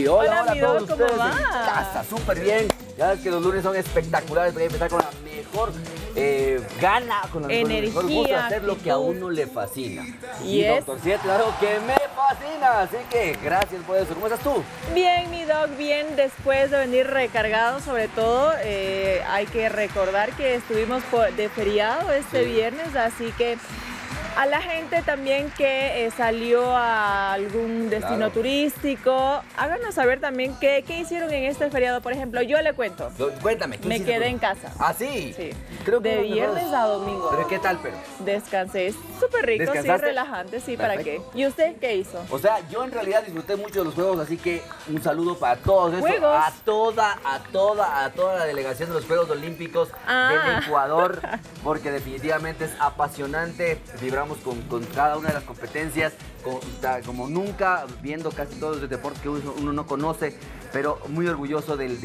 Hola, hola mi a todos Doc, ¿cómo ustedes va? en casa, súper bien. Ya ves que los lunes son espectaculares, voy a empezar con la mejor gana, con la mejor gusto de hacer lo que a uno le fascina. Y Doctor 7, algo que me fascina, así que gracias por eso. ¿Cómo estás tú? Bien, mi Doc, bien, después de venir recargado, sobre todo, hay que recordar que estuvimos de feriado este viernes, así que a la gente también que salió a algún destino turístico, háganos saber también qué hicieron en este feriado. Por ejemplo, yo le cuento. Cuéntame, ¿qué Me hiciste quedé tú? en casa. ¿Ah, sí? Sí. Creo que De viernes a domingo. ¿Pero qué tal, pero? Descansé, súper rico, sí, ¿Descansaste? relajante, sí, ¿para qué? Perfecto. ¿Y usted qué hizo? O sea, yo en realidad disfruté mucho de los juegos, así que un saludo para todos esos, ¿Juegos? a toda la delegación de los Juegos Olímpicos del Ecuador, porque definitivamente es apasionante, vibramos con cada una de las competencias, como nunca, viendo casi todos los deportes que uno no conoce, pero muy orgulloso del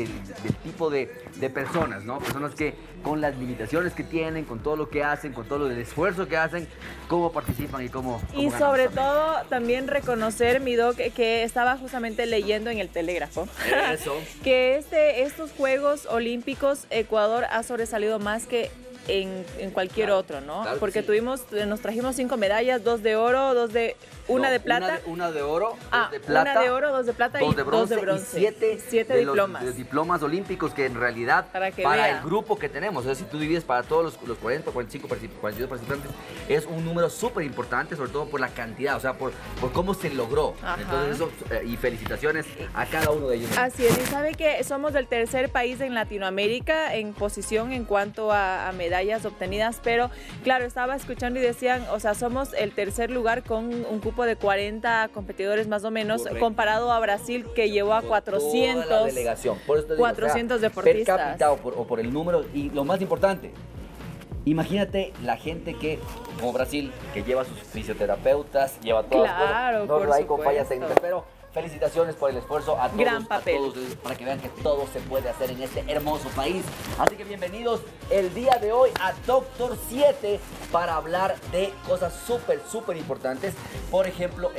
tipo de personas, ¿no? Personas que con las limitaciones que tienen, con todo lo que hacen, con todo el esfuerzo que hacen, cómo participan y cómo Y ganan sobre también. todo también reconocer, mi Doc, que estaba justamente leyendo en el Telégrafo Eso. que estos Juegos Olímpicos Ecuador ha sobresalido más que en cualquier otro, ¿no? Claro que Porque sí. nos trajimos 5 medallas, 2 de oro, una de plata. Una de oro, dos de plata, una de oro, 2 de plata y 2 de bronce. Y siete diplomas. de diplomas olímpicos que en realidad Para que para vea. el grupo que tenemos, o sea, si tú divides para todos los 40, 45, 42 participantes, es un número súper importante, sobre todo por la cantidad, o sea, por cómo se logró. Ajá. Entonces eso, y felicitaciones a cada uno de ellos. Así es, y sabe que somos del tercer país en Latinoamérica en posición en cuanto a medallas obtenidas, pero claro, estaba escuchando y decían, o sea, somos el tercer lugar con un cupo de 40 competidores más o menos, Correcto. comparado a Brasil que llevó a Por 400. toda la delegación. Por eso te digo, 400 o sea, deportistas. Per cápita o por el número. Y lo más importante, imagínate la gente que, como Brasil, que lleva sus fisioterapeutas, lleva todas las Claro, cosas. No por hay con fallas supuesto. técnicas, pero felicitaciones por el esfuerzo a todos, Gran papel. a todos ustedes, para que vean que todo se puede hacer en este hermoso país. Así que bienvenidos el día de hoy a Doctor 7 para hablar de cosas súper importantes. Por ejemplo,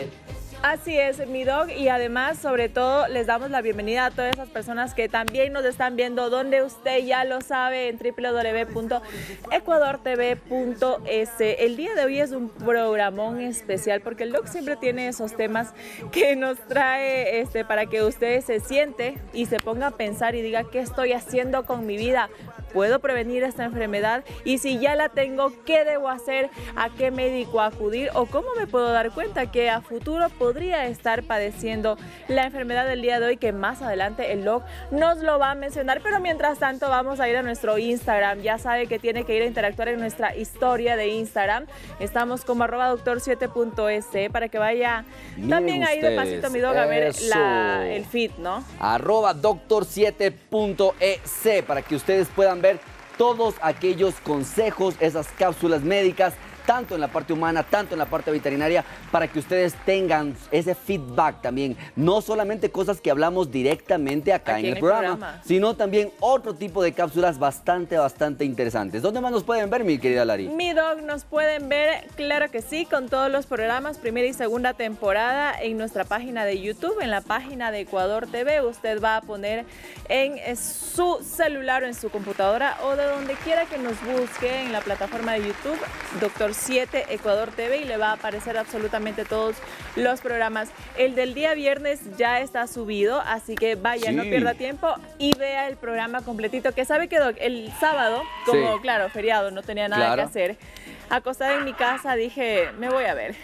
Así es, mi Doc, y además, sobre todo, les damos la bienvenida a todas esas personas que también nos están viendo, donde usted ya lo sabe, en www.ecuadortv.es. El día de hoy es un programón especial porque el Doc siempre tiene esos temas que nos trae para que usted se siente y se ponga a pensar y diga, ¿qué estoy haciendo con mi vida? ¿Puedo prevenir esta enfermedad? Y si ya la tengo, ¿qué debo hacer? ¿A qué médico acudir? ¿O cómo me puedo dar cuenta que a futuro podría estar padeciendo la enfermedad del día de hoy? Que más adelante el Doc nos lo va a mencionar. Pero mientras tanto vamos a ir a nuestro Instagram. Ya sabe que tiene que ir a interactuar en nuestra historia de Instagram. Estamos como @doctor7.es para que vaya también ahí de pasito, mi Doc, a ver el feed, ¿no? @doctor7.es para que ustedes puedan ver todos aquellos consejos, esas cápsulas médicas, tanto en la parte humana, tanto en la parte veterinaria, para que ustedes tengan ese feedback también. No solamente cosas que hablamos directamente acá en el programa, sino también otro tipo de cápsulas bastante interesantes. ¿Dónde más nos pueden ver, mi querida Lari? Mi Doc, nos pueden ver, claro que sí, con todos los programas, primera y segunda temporada, en nuestra página de YouTube, en la página de Ecuador TV. Usted va a poner en su celular o en su computadora o de donde quiera que nos busque en la plataforma de YouTube, Doctor 7 Ecuador TV, y le va a aparecer absolutamente todos los programas. El del día viernes ya está subido, así que vaya, no pierda tiempo y vea el programa completito, que sabe que Doc, el sábado, como claro, feriado, no tenía nada que hacer, acostada en mi casa dije, me voy a ver.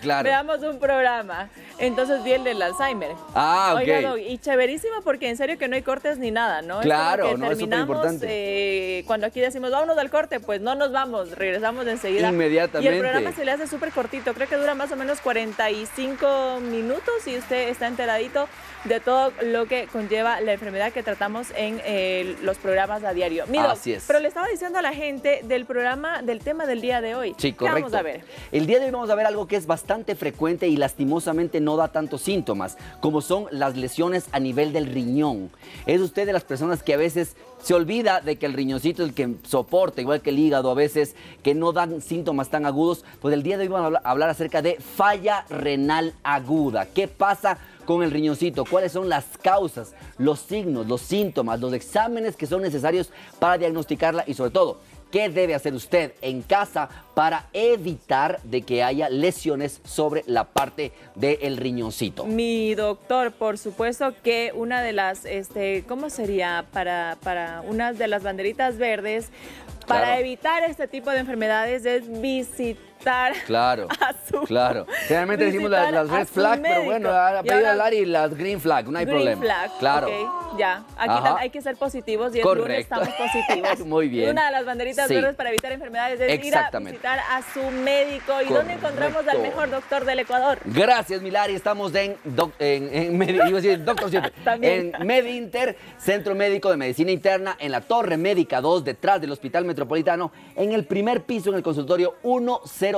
Claro. Veamos un programa. Entonces vi el del Alzheimer. Ah, ok. Oiga, Doc, y chéverísimo porque en serio que no hay cortes ni nada, ¿no? Claro, es como que no, es súper terminamos, cuando aquí decimos, vámonos al corte, pues no nos vamos, regresamos enseguida. Inmediatamente. Y el programa se le hace súper cortito, creo que dura más o menos 45 minutos y usted está enteradito de todo lo que conlleva la enfermedad que tratamos en los programas a diario. Mi Doc, Así es. pero le estaba diciendo a la gente del programa, del tema del día de hoy. Sí, ¿Qué correcto. vamos a ver? El día de hoy vamos a ver algo que es bastante frecuente y lastimosamente no da tantos síntomas, como son las lesiones a nivel del riñón. ¿Es usted de las personas que a veces se olvida de que el riñoncito es el que soporta, igual que el hígado a veces, que no dan síntomas tan agudos? Pues el día de hoy vamos a hablar acerca de falla renal aguda. ¿Qué pasa con el riñoncito? ¿Cuáles son las causas, los signos, los síntomas, los exámenes que son necesarios para diagnosticarla y sobre todo, qué debe hacer usted en casa para evitar de que haya lesiones sobre la parte del riñoncito? Mi doctor, por supuesto que una de las, ¿cómo sería? Para una de las banderitas verdes, para Claro. evitar este tipo de enfermedades es visitar Claro, a su claro. Generalmente decimos las red flag, pero bueno, ha pedido a Lari las green flag, no hay green problema. flag, Claro. ok, ya. Aquí Ajá. hay que ser positivos y el Correcto. lunes estamos positivos. Muy bien. Una de las banderitas Sí. verdes para evitar enfermedades es ir a Exactamente. visitar a su médico. ¿Y dónde encontramos al Correcto. mejor doctor del Ecuador? Gracias, Milari. Estamos en Doctor siempre. También. En MedInter, Centro Médico de Medicina Interna, en la Torre Médica 2, detrás del Hospital Metropolitano, en el primer piso, en el consultorio 107.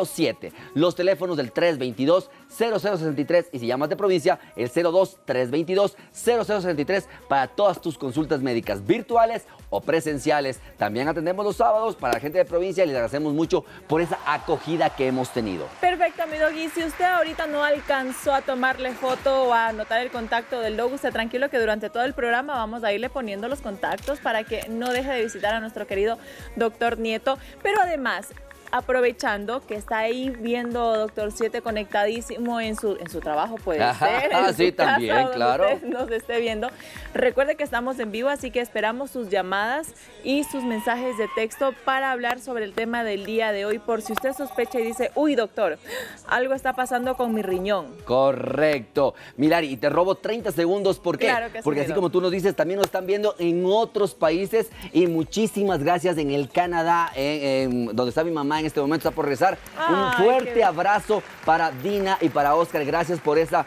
Los teléfonos del 322-0063 y si llamas de provincia, el 02-322-0063 para todas tus consultas médicas virtuales o presenciales. También atendemos los sábados para la gente de provincia y les agradecemos mucho por esa acogida que hemos tenido. Perfecto, mi doggy. Si usted ahorita no alcanzó a tomarle foto o a anotar el contacto del dog, usted tranquilo que durante todo el programa vamos a irle poniendo los contactos para que no deje de visitar a nuestro querido doctor Nieto. Pero además, aprovechando que está ahí viendo Doctor 7 conectadísimo en su trabajo, puede ser. En Sí, su casa, también, donde claro. usted nos esté viendo. Recuerde que estamos en vivo, así que esperamos sus llamadas y sus mensajes de texto para hablar sobre el tema del día de hoy. Por si usted sospecha y dice, uy, doctor, algo está pasando con mi riñón. Correcto. Milari, y te robo 30 segundos. ¿Por qué? Claro que sí, Porque así Doc. como tú nos dices, también nos están viendo en otros países y muchísimas gracias en el Canadá, donde está mi mamá en este momento, está por rezar. Un Ay, fuerte qué- abrazo para Dina y para Oscar. Gracias por esa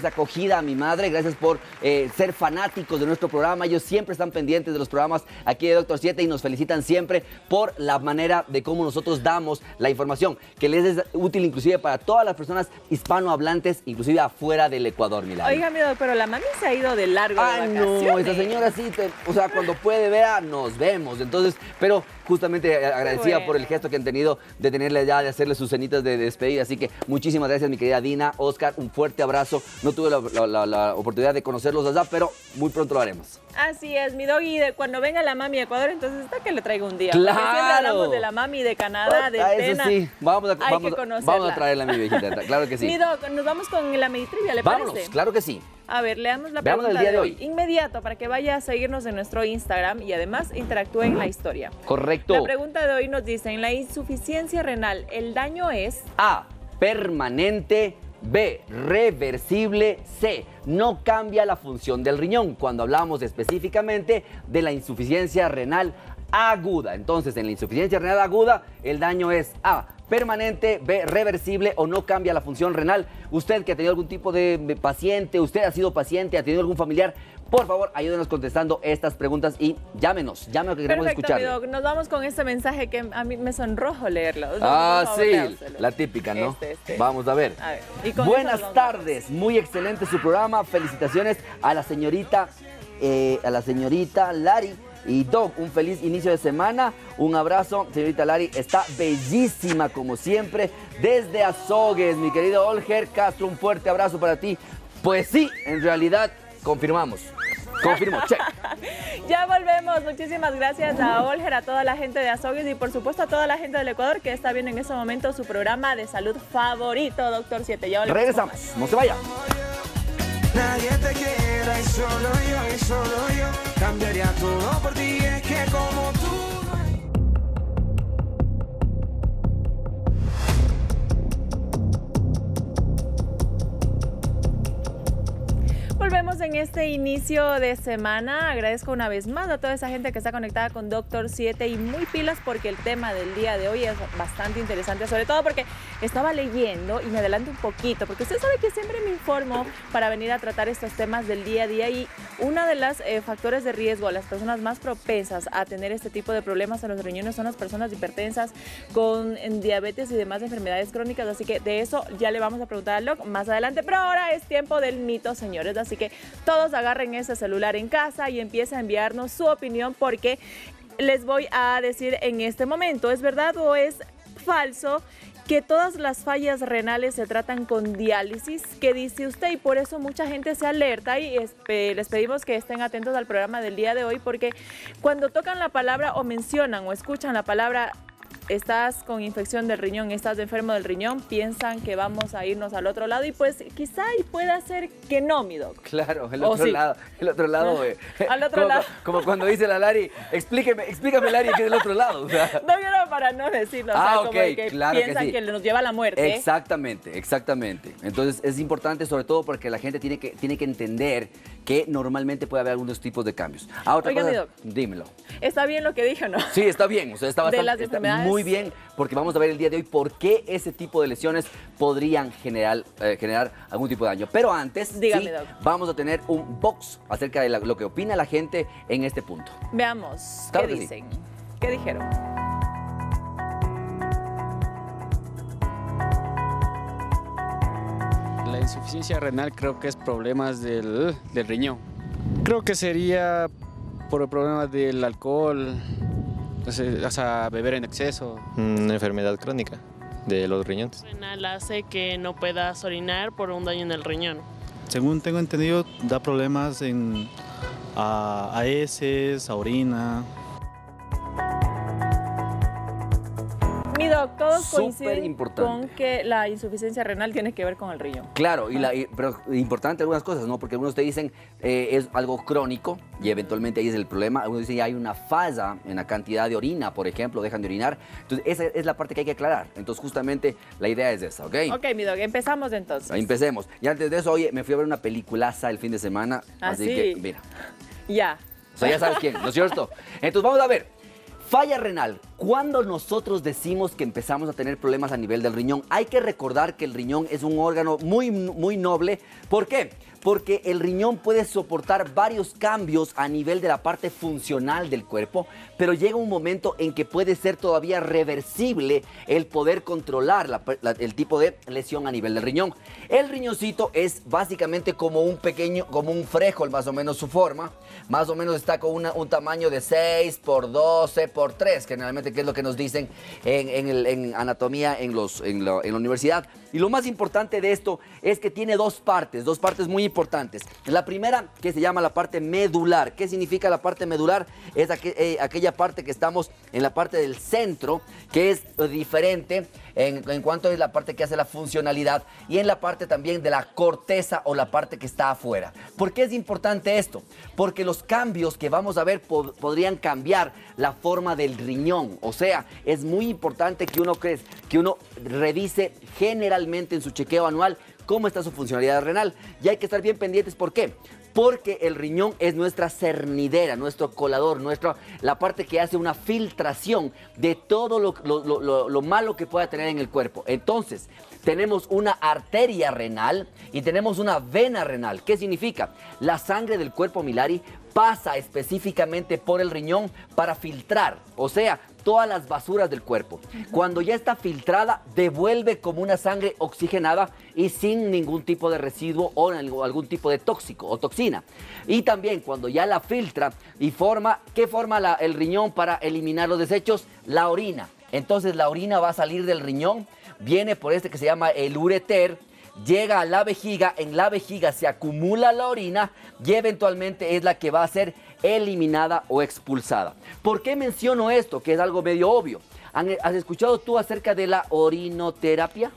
acogida a mi madre. Gracias por ser fanáticos de nuestro programa. Ellos siempre están pendientes de los programas aquí de Doctor 7 y nos felicitan siempre por la manera de cómo nosotros damos la información, que les es útil inclusive para todas las personas hispanohablantes, inclusive afuera del Ecuador, Milagro. Oiga, mi doc, pero la mami se ha ido de largo de Ay, vacaciones. no, esa señora sí, o sea, cuando puede, vea, nos vemos. Entonces, pero justamente agradecida Bueno. por el gesto que han tenido de tenerle ya, de hacerle sus cenitas de despedida. Así que muchísimas gracias, mi querida Dina, Oscar, un fuerte abrazo. No tuve la oportunidad de conocerlos allá, pero muy pronto lo haremos. Así es, mi doggy, cuando venga la mami a Ecuador, entonces está que le traiga un día. ¡Claro! Porque siempre hablamos de la mami de Canadá, de Ah, eso Tena. sí, vamos Hay que conocerla. vamos a traerla a mi viejita, claro que sí. Mi doc, nos vamos con la meditrivia, ¿le Vámonos, parece? claro que sí. A ver, leamos la Veamos pregunta el día de de hoy. hoy. Inmediato, para que vaya a seguirnos en nuestro Instagram y además interactúe en la historia. Correcto. La pregunta de hoy nos dice, en la insuficiencia renal, ¿el daño es? A, permanente. B, reversible. C, no cambia la función del riñón. Cuando hablamos específicamente de la insuficiencia renal aguda. Entonces, en la insuficiencia renal aguda, el daño es A, permanente, B, reversible o no cambia la función renal. Usted que ha tenido algún tipo de paciente, usted ha sido paciente, ha tenido algún familiar, por favor, ayúdenos contestando estas preguntas y llámenos que queremos Perfecto, escucharle. mi doc. Nos vamos con este mensaje que a mí me sonrojo leerlo. Ah, Por favor, sí, léaselo. la típica, ¿no? Este. Vamos a ver. A ver, y con Buenas eso nos vamos. tardes, muy excelente su programa. Felicitaciones a la señorita Lari. Y Doc, un feliz inicio de semana. Un abrazo, señorita Lari. Está bellísima como siempre. Desde Azogues, mi querido Olger Castro, un fuerte abrazo para ti. Pues sí, en realidad, confirmamos. Confirmo, check. Ya volvemos. Muchísimas gracias a Olger, a toda la gente de Azogues y por supuesto a toda la gente del Ecuador que está viendo en este momento su programa de salud favorito, Doctor 7. Ya volvemos. Regresamos, no se vaya. Nadie te quiera y solo yo cambiaría todo por ti, es que como tú no hay. Volvemos en este inicio de semana. Agradezco una vez más a toda esa gente que está conectada con Doctor 7 y muy pilas porque el tema del día de hoy es bastante interesante, sobre todo porque estaba leyendo y me adelanto un poquito, porque usted sabe que siempre me informo para venir a tratar estos temas del día a día y uno de los factores de riesgo a las personas más propensas a tener este tipo de problemas en los riñones son las personas hipertensas con diabetes y demás enfermedades crónicas, así que de eso ya le vamos a preguntar al doc más adelante, pero ahora es tiempo del mito, señores, así que todos agarren ese celular en casa y empiecen a enviarnos su opinión porque les voy a decir en este momento, ¿es verdad o es falso que todas las fallas renales se tratan con diálisis? ¿Qué dice usted? Y por eso mucha gente se alerta y les pedimos que estén atentos al programa del día de hoy porque cuando tocan la palabra o mencionan o escuchan la palabra estás con infección del riñón, estás enfermo del riñón, piensan que vamos a irnos al otro lado y pues quizá y pueda ser que no, mi doc. Claro, el otro lado. Al otro lado. Como cuando dice la Lari, explícame Lari, que es el otro lado. O sea. No, yo no, para no decirlo, o sea, como que claro piensan que nos lleva a la muerte. Exactamente. Entonces es importante sobre todo porque la gente tiene que entender que normalmente puede haber algunos tipos de cambios. Otra Oiga, cosa, mi doc, dímelo. ¿Está bien lo que dije o no? Sí, está bien, o sea, está muy bien, porque vamos a ver el día de hoy por qué ese tipo de lesiones podrían generar algún tipo de daño. Pero antes, dígame, doc, vamos a tener un box acerca de lo que opina la gente en este punto. Veamos, Claro ¿qué que dicen? Sí. ¿Qué dijeron? La insuficiencia renal creo que es problemas del riñón. Creo que sería por el problema del alcohol, o sea, beber en exceso. Una enfermedad crónica de los riñones. Renal hace que no puedas orinar por un daño en el riñón. Según tengo entendido, da problemas a heces, a orina. Mi doc, todos coinciden importante con que la insuficiencia renal tiene que ver con el riñón. Claro, pero importante algunas cosas, ¿no? Porque algunos te dicen es algo crónico y eventualmente ahí es el problema. Algunos dicen hay una falla en la cantidad de orina, por ejemplo, dejan de orinar. Entonces esa es la parte que hay que aclarar. Entonces justamente la idea es esa, ¿ok? Ok, mi doc, empezamos entonces. Ahí empecemos. Y antes de eso, oye, me fui a ver una peliculaza el fin de semana. Así que, mira. Ya. O sea, ya sabes quién, ¿no es cierto? Entonces vamos a ver. Falla renal. Cuando nosotros decimos que empezamos a tener problemas a nivel del riñón, hay que recordar que el riñón es un órgano muy noble. ¿Por qué? Porque el riñón puede soportar varios cambios a nivel de la parte funcional del cuerpo, pero llega un momento en que puede ser todavía reversible el poder controlar el tipo de lesión a nivel del riñón. El riñoncito es básicamente como un frijol, más o menos su forma. Más o menos está con un tamaño de 6 por 12 por 3, generalmente, que es lo que nos dicen en anatomía en la universidad. Y lo más importante de esto es que tiene dos partes muy importantes. La primera, que se llama la parte medular. ¿Qué significa la parte medular? Es aquella parte que estamos en la parte del centro, que es diferente en cuanto es la parte que hace la funcionalidad, y en la parte también de la corteza o la parte que está afuera. ¿Por qué es importante esto? Porque los cambios que vamos a ver podrían cambiar la forma del riñón. O sea, es muy importante que uno revise generalmente en su chequeo anual cómo está su funcionalidad renal. Y hay que estar bien pendientes. ¿Por qué? Porque el riñón es nuestra cernidera, nuestro colador, la parte que hace una filtración de todo lo malo que pueda tener en el cuerpo. Entonces, tenemos una arteria renal y tenemos una vena renal. ¿Qué significa? La sangre del cuerpo, Milari, pasa específicamente por el riñón para filtrar, o sea, todas las basuras del cuerpo. Cuando ya está filtrada, devuelve como una sangre oxigenada y sin ningún tipo de residuo o algún tipo de tóxico o toxina. Y también cuando ya la filtra y ¿qué forma el riñón para eliminar los desechos? La orina. Entonces la orina va a salir del riñón, viene por que se llama el ureter, llega a la vejiga, en la vejiga se acumula la orina y eventualmente es la que va a ser eliminada o expulsada. ¿Por qué menciono esto? Que es algo medio obvio. ¿Has escuchado tú acerca de la orinoterapia?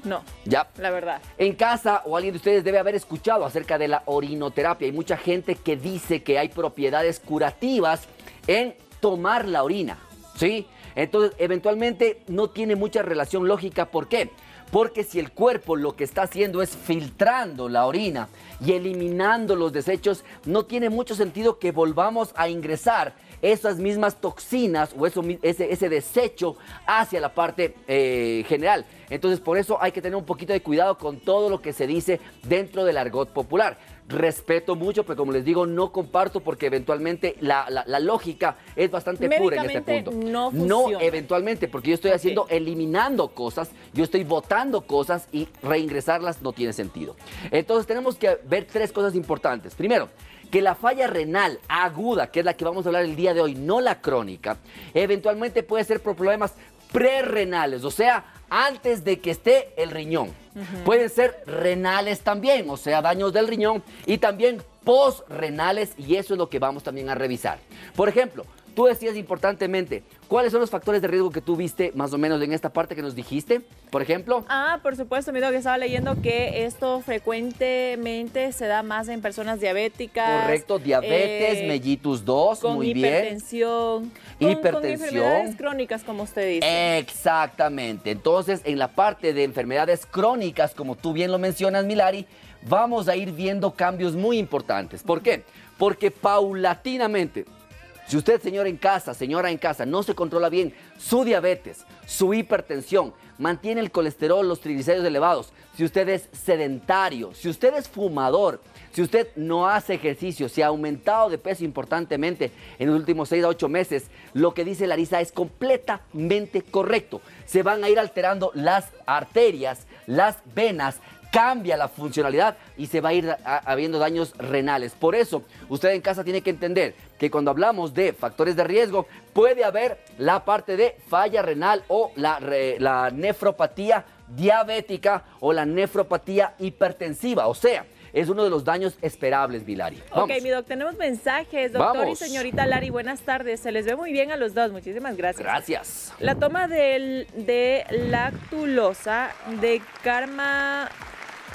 No, ya, la verdad. En casa o alguien de ustedes debe haber escuchado acerca de la orinoterapia. Hay mucha gente que dice que hay propiedades curativas en tomar la orina, ¿sí? Entonces, eventualmente no tiene mucha relación lógica. ¿Por qué? porque si el cuerpo lo que está haciendo es filtrando la orina y eliminando los desechos, no tiene mucho sentido que volvamos a ingresar esas mismas toxinas o ese desecho hacia la parte general. Entonces, por eso hay que tener un poquito de cuidado con todo lo que se dice dentro del argot popular. Respeto mucho, pero como les digo, no comparto porque eventualmente la lógica es bastante pura en este punto. No funciona. No eventualmente, porque yo estoy haciendo, eliminando cosas, yo estoy botando cosas y reingresarlas no tiene sentido. Entonces tenemos que ver 3 cosas importantes. Primero, que la falla renal aguda, que es la que vamos a hablar el día de hoy, no la crónica, eventualmente puede ser por problemas prerrenales, o sea, antes de que esté el riñón. Pueden ser renales también, o sea, daños del riñón, y también postrenales, y eso es lo que vamos también a revisar. Por ejemplo, tú decías importantemente, ¿cuáles son los factores de riesgo que tú viste más o menos en esta parte que nos dijiste, por ejemplo? Por supuesto, mi doc, estaba leyendo que esto frecuentemente se da más en personas diabéticas. Correcto, diabetes, mellitus 2, muy bien. Hipertensión. Con enfermedades crónicas, como usted dice. Exactamente. Entonces, en la parte de enfermedades crónicas, como tú bien lo mencionas, Milari, vamos a ir viendo cambios muy importantes. ¿Por qué? Porque paulatinamente, si usted, señora en casa, no se controla bien su diabetes, su hipertensión, mantiene el colesterol, los triglicéridos elevados, si usted es sedentario, si usted es fumador, si usted no hace ejercicio, si ha aumentado de peso importantemente en los últimos 6 a 8 meses, lo que dice Larisa es completamente correcto. Se van a ir alterando las arterias, las venas, cambia la funcionalidad y se va a ir habiendo daños renales. Por eso, usted en casa tiene que entender que cuando hablamos de factores de riesgo, puede haber la parte de falla renal o la nefropatía diabética o la nefropatía hipertensiva. O sea, es uno de los daños esperables, Milari. Ok, mi doc, tenemos mensajes. Doctor y señorita Lari, buenas tardes. Se les ve muy bien a los dos. Muchísimas gracias. Gracias. La toma de lactulosa de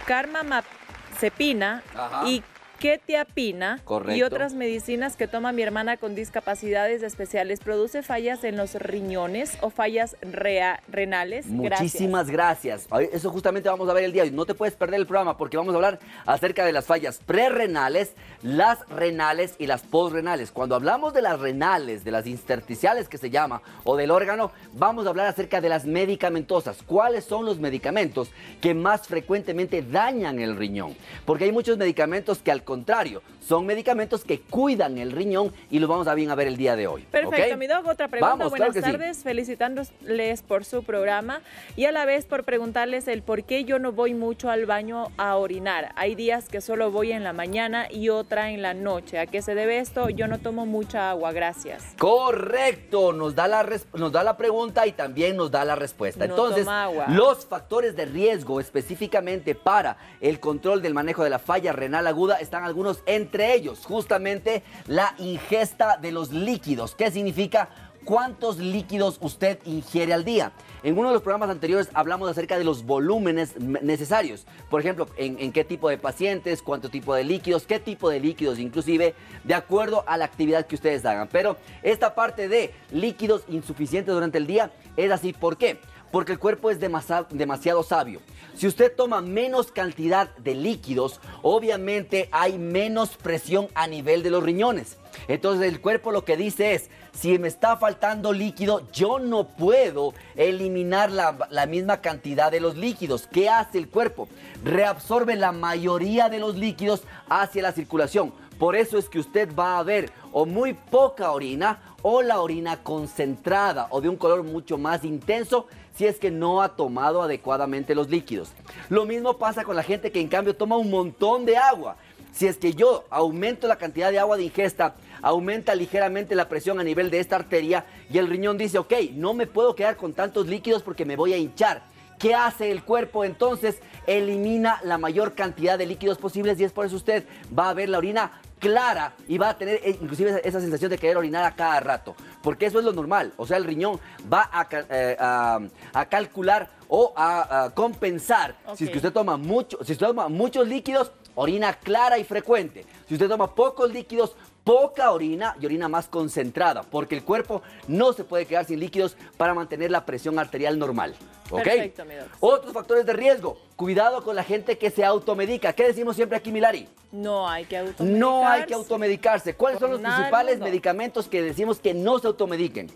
carbamazepina y quetiapina y otras medicinas que toma mi hermana con discapacidades especiales, ¿produce fallas en los riñones o fallas renales? Muchísimas gracias. Eso justamente vamos a ver el día de hoy. No te puedes perder el programa porque vamos a hablar acerca de las fallas prerrenales, las renales y las postrenales. Cuando hablamos de las renales, de las intersticiales que se llama, o del órgano, vamos a hablar acerca de las medicamentosas. ¿Cuáles son los medicamentos que más frecuentemente dañan el riñón? Porque hay muchos medicamentos que al contrario, son medicamentos que cuidan el riñón y los vamos a ver el día de hoy. Perfecto, ¿okay? Mi doc, otra pregunta. Vamos, buenas tardes, sí. Felicitándoles por su programa y a la vez por preguntarles el por qué yo no voy mucho al baño a orinar. Hay días que solo voy en la mañana y otra en la noche. ¿A qué se debe esto? Yo no tomo mucha agua, gracias. Correcto, nos da la pregunta y también nos da la respuesta. No Entonces, toma agua. Los factores de riesgo específicamente para el control del manejo de la falla renal aguda están algunos entre ellos, justamente la ingesta de los líquidos. ¿Qué significa? ¿Cuántos líquidos usted ingiere al día? En uno de los programas anteriores hablamos acerca de los volúmenes necesarios. Por ejemplo, en qué tipo de pacientes, cuánto tipo de líquidos, qué tipo de líquidos inclusive, de acuerdo a la actividad que ustedes hagan. Pero esta parte de líquidos insuficientes durante el día es así. ¿Por qué? Porque el cuerpo es demasiado sabio. Si usted toma menos cantidad de líquidos, obviamente hay menos presión a nivel de los riñones. Entonces el cuerpo lo que dice es, si me está faltando líquido, yo no puedo eliminar la misma cantidad de los líquidos. ¿Qué hace el cuerpo? Reabsorbe la mayoría de los líquidos hacia la circulación. Por eso es que usted va a ver o muy poca orina o la orina concentrada o de un color mucho más intenso si es que no ha tomado adecuadamente los líquidos. Lo mismo pasa con la gente que en cambio toma un montón de agua. Si es que yo aumento la cantidad de agua de ingesta, aumenta ligeramente la presión a nivel de esta arteria y el riñón dice, ok, no me puedo quedar con tantos líquidos porque me voy a hinchar. ¿Qué hace el cuerpo entonces? Elimina la mayor cantidad de líquidos posibles y es por eso usted va a ver la orina clara y va a tener inclusive esa sensación de querer orinar a cada rato, porque eso es lo normal. O sea, el riñón va a calcular o a compensar. Okay. Si es que usted toma muchos líquidos orina clara y frecuente. Si usted toma pocos líquidos, poca orina y orina más concentrada, porque el cuerpo no se puede quedar sin líquidos para mantener la presión arterial normal. ¿Ok? Perfecto, mi doc. Otros factores de riesgo. Cuidado con la gente que se automedica. ¿Qué decimos siempre aquí, Milari? No hay que automedicarse. No hay que automedicarse. ¿Cuáles son los Por nada del principales mundo. medicamentos que decimos que no se automediquen?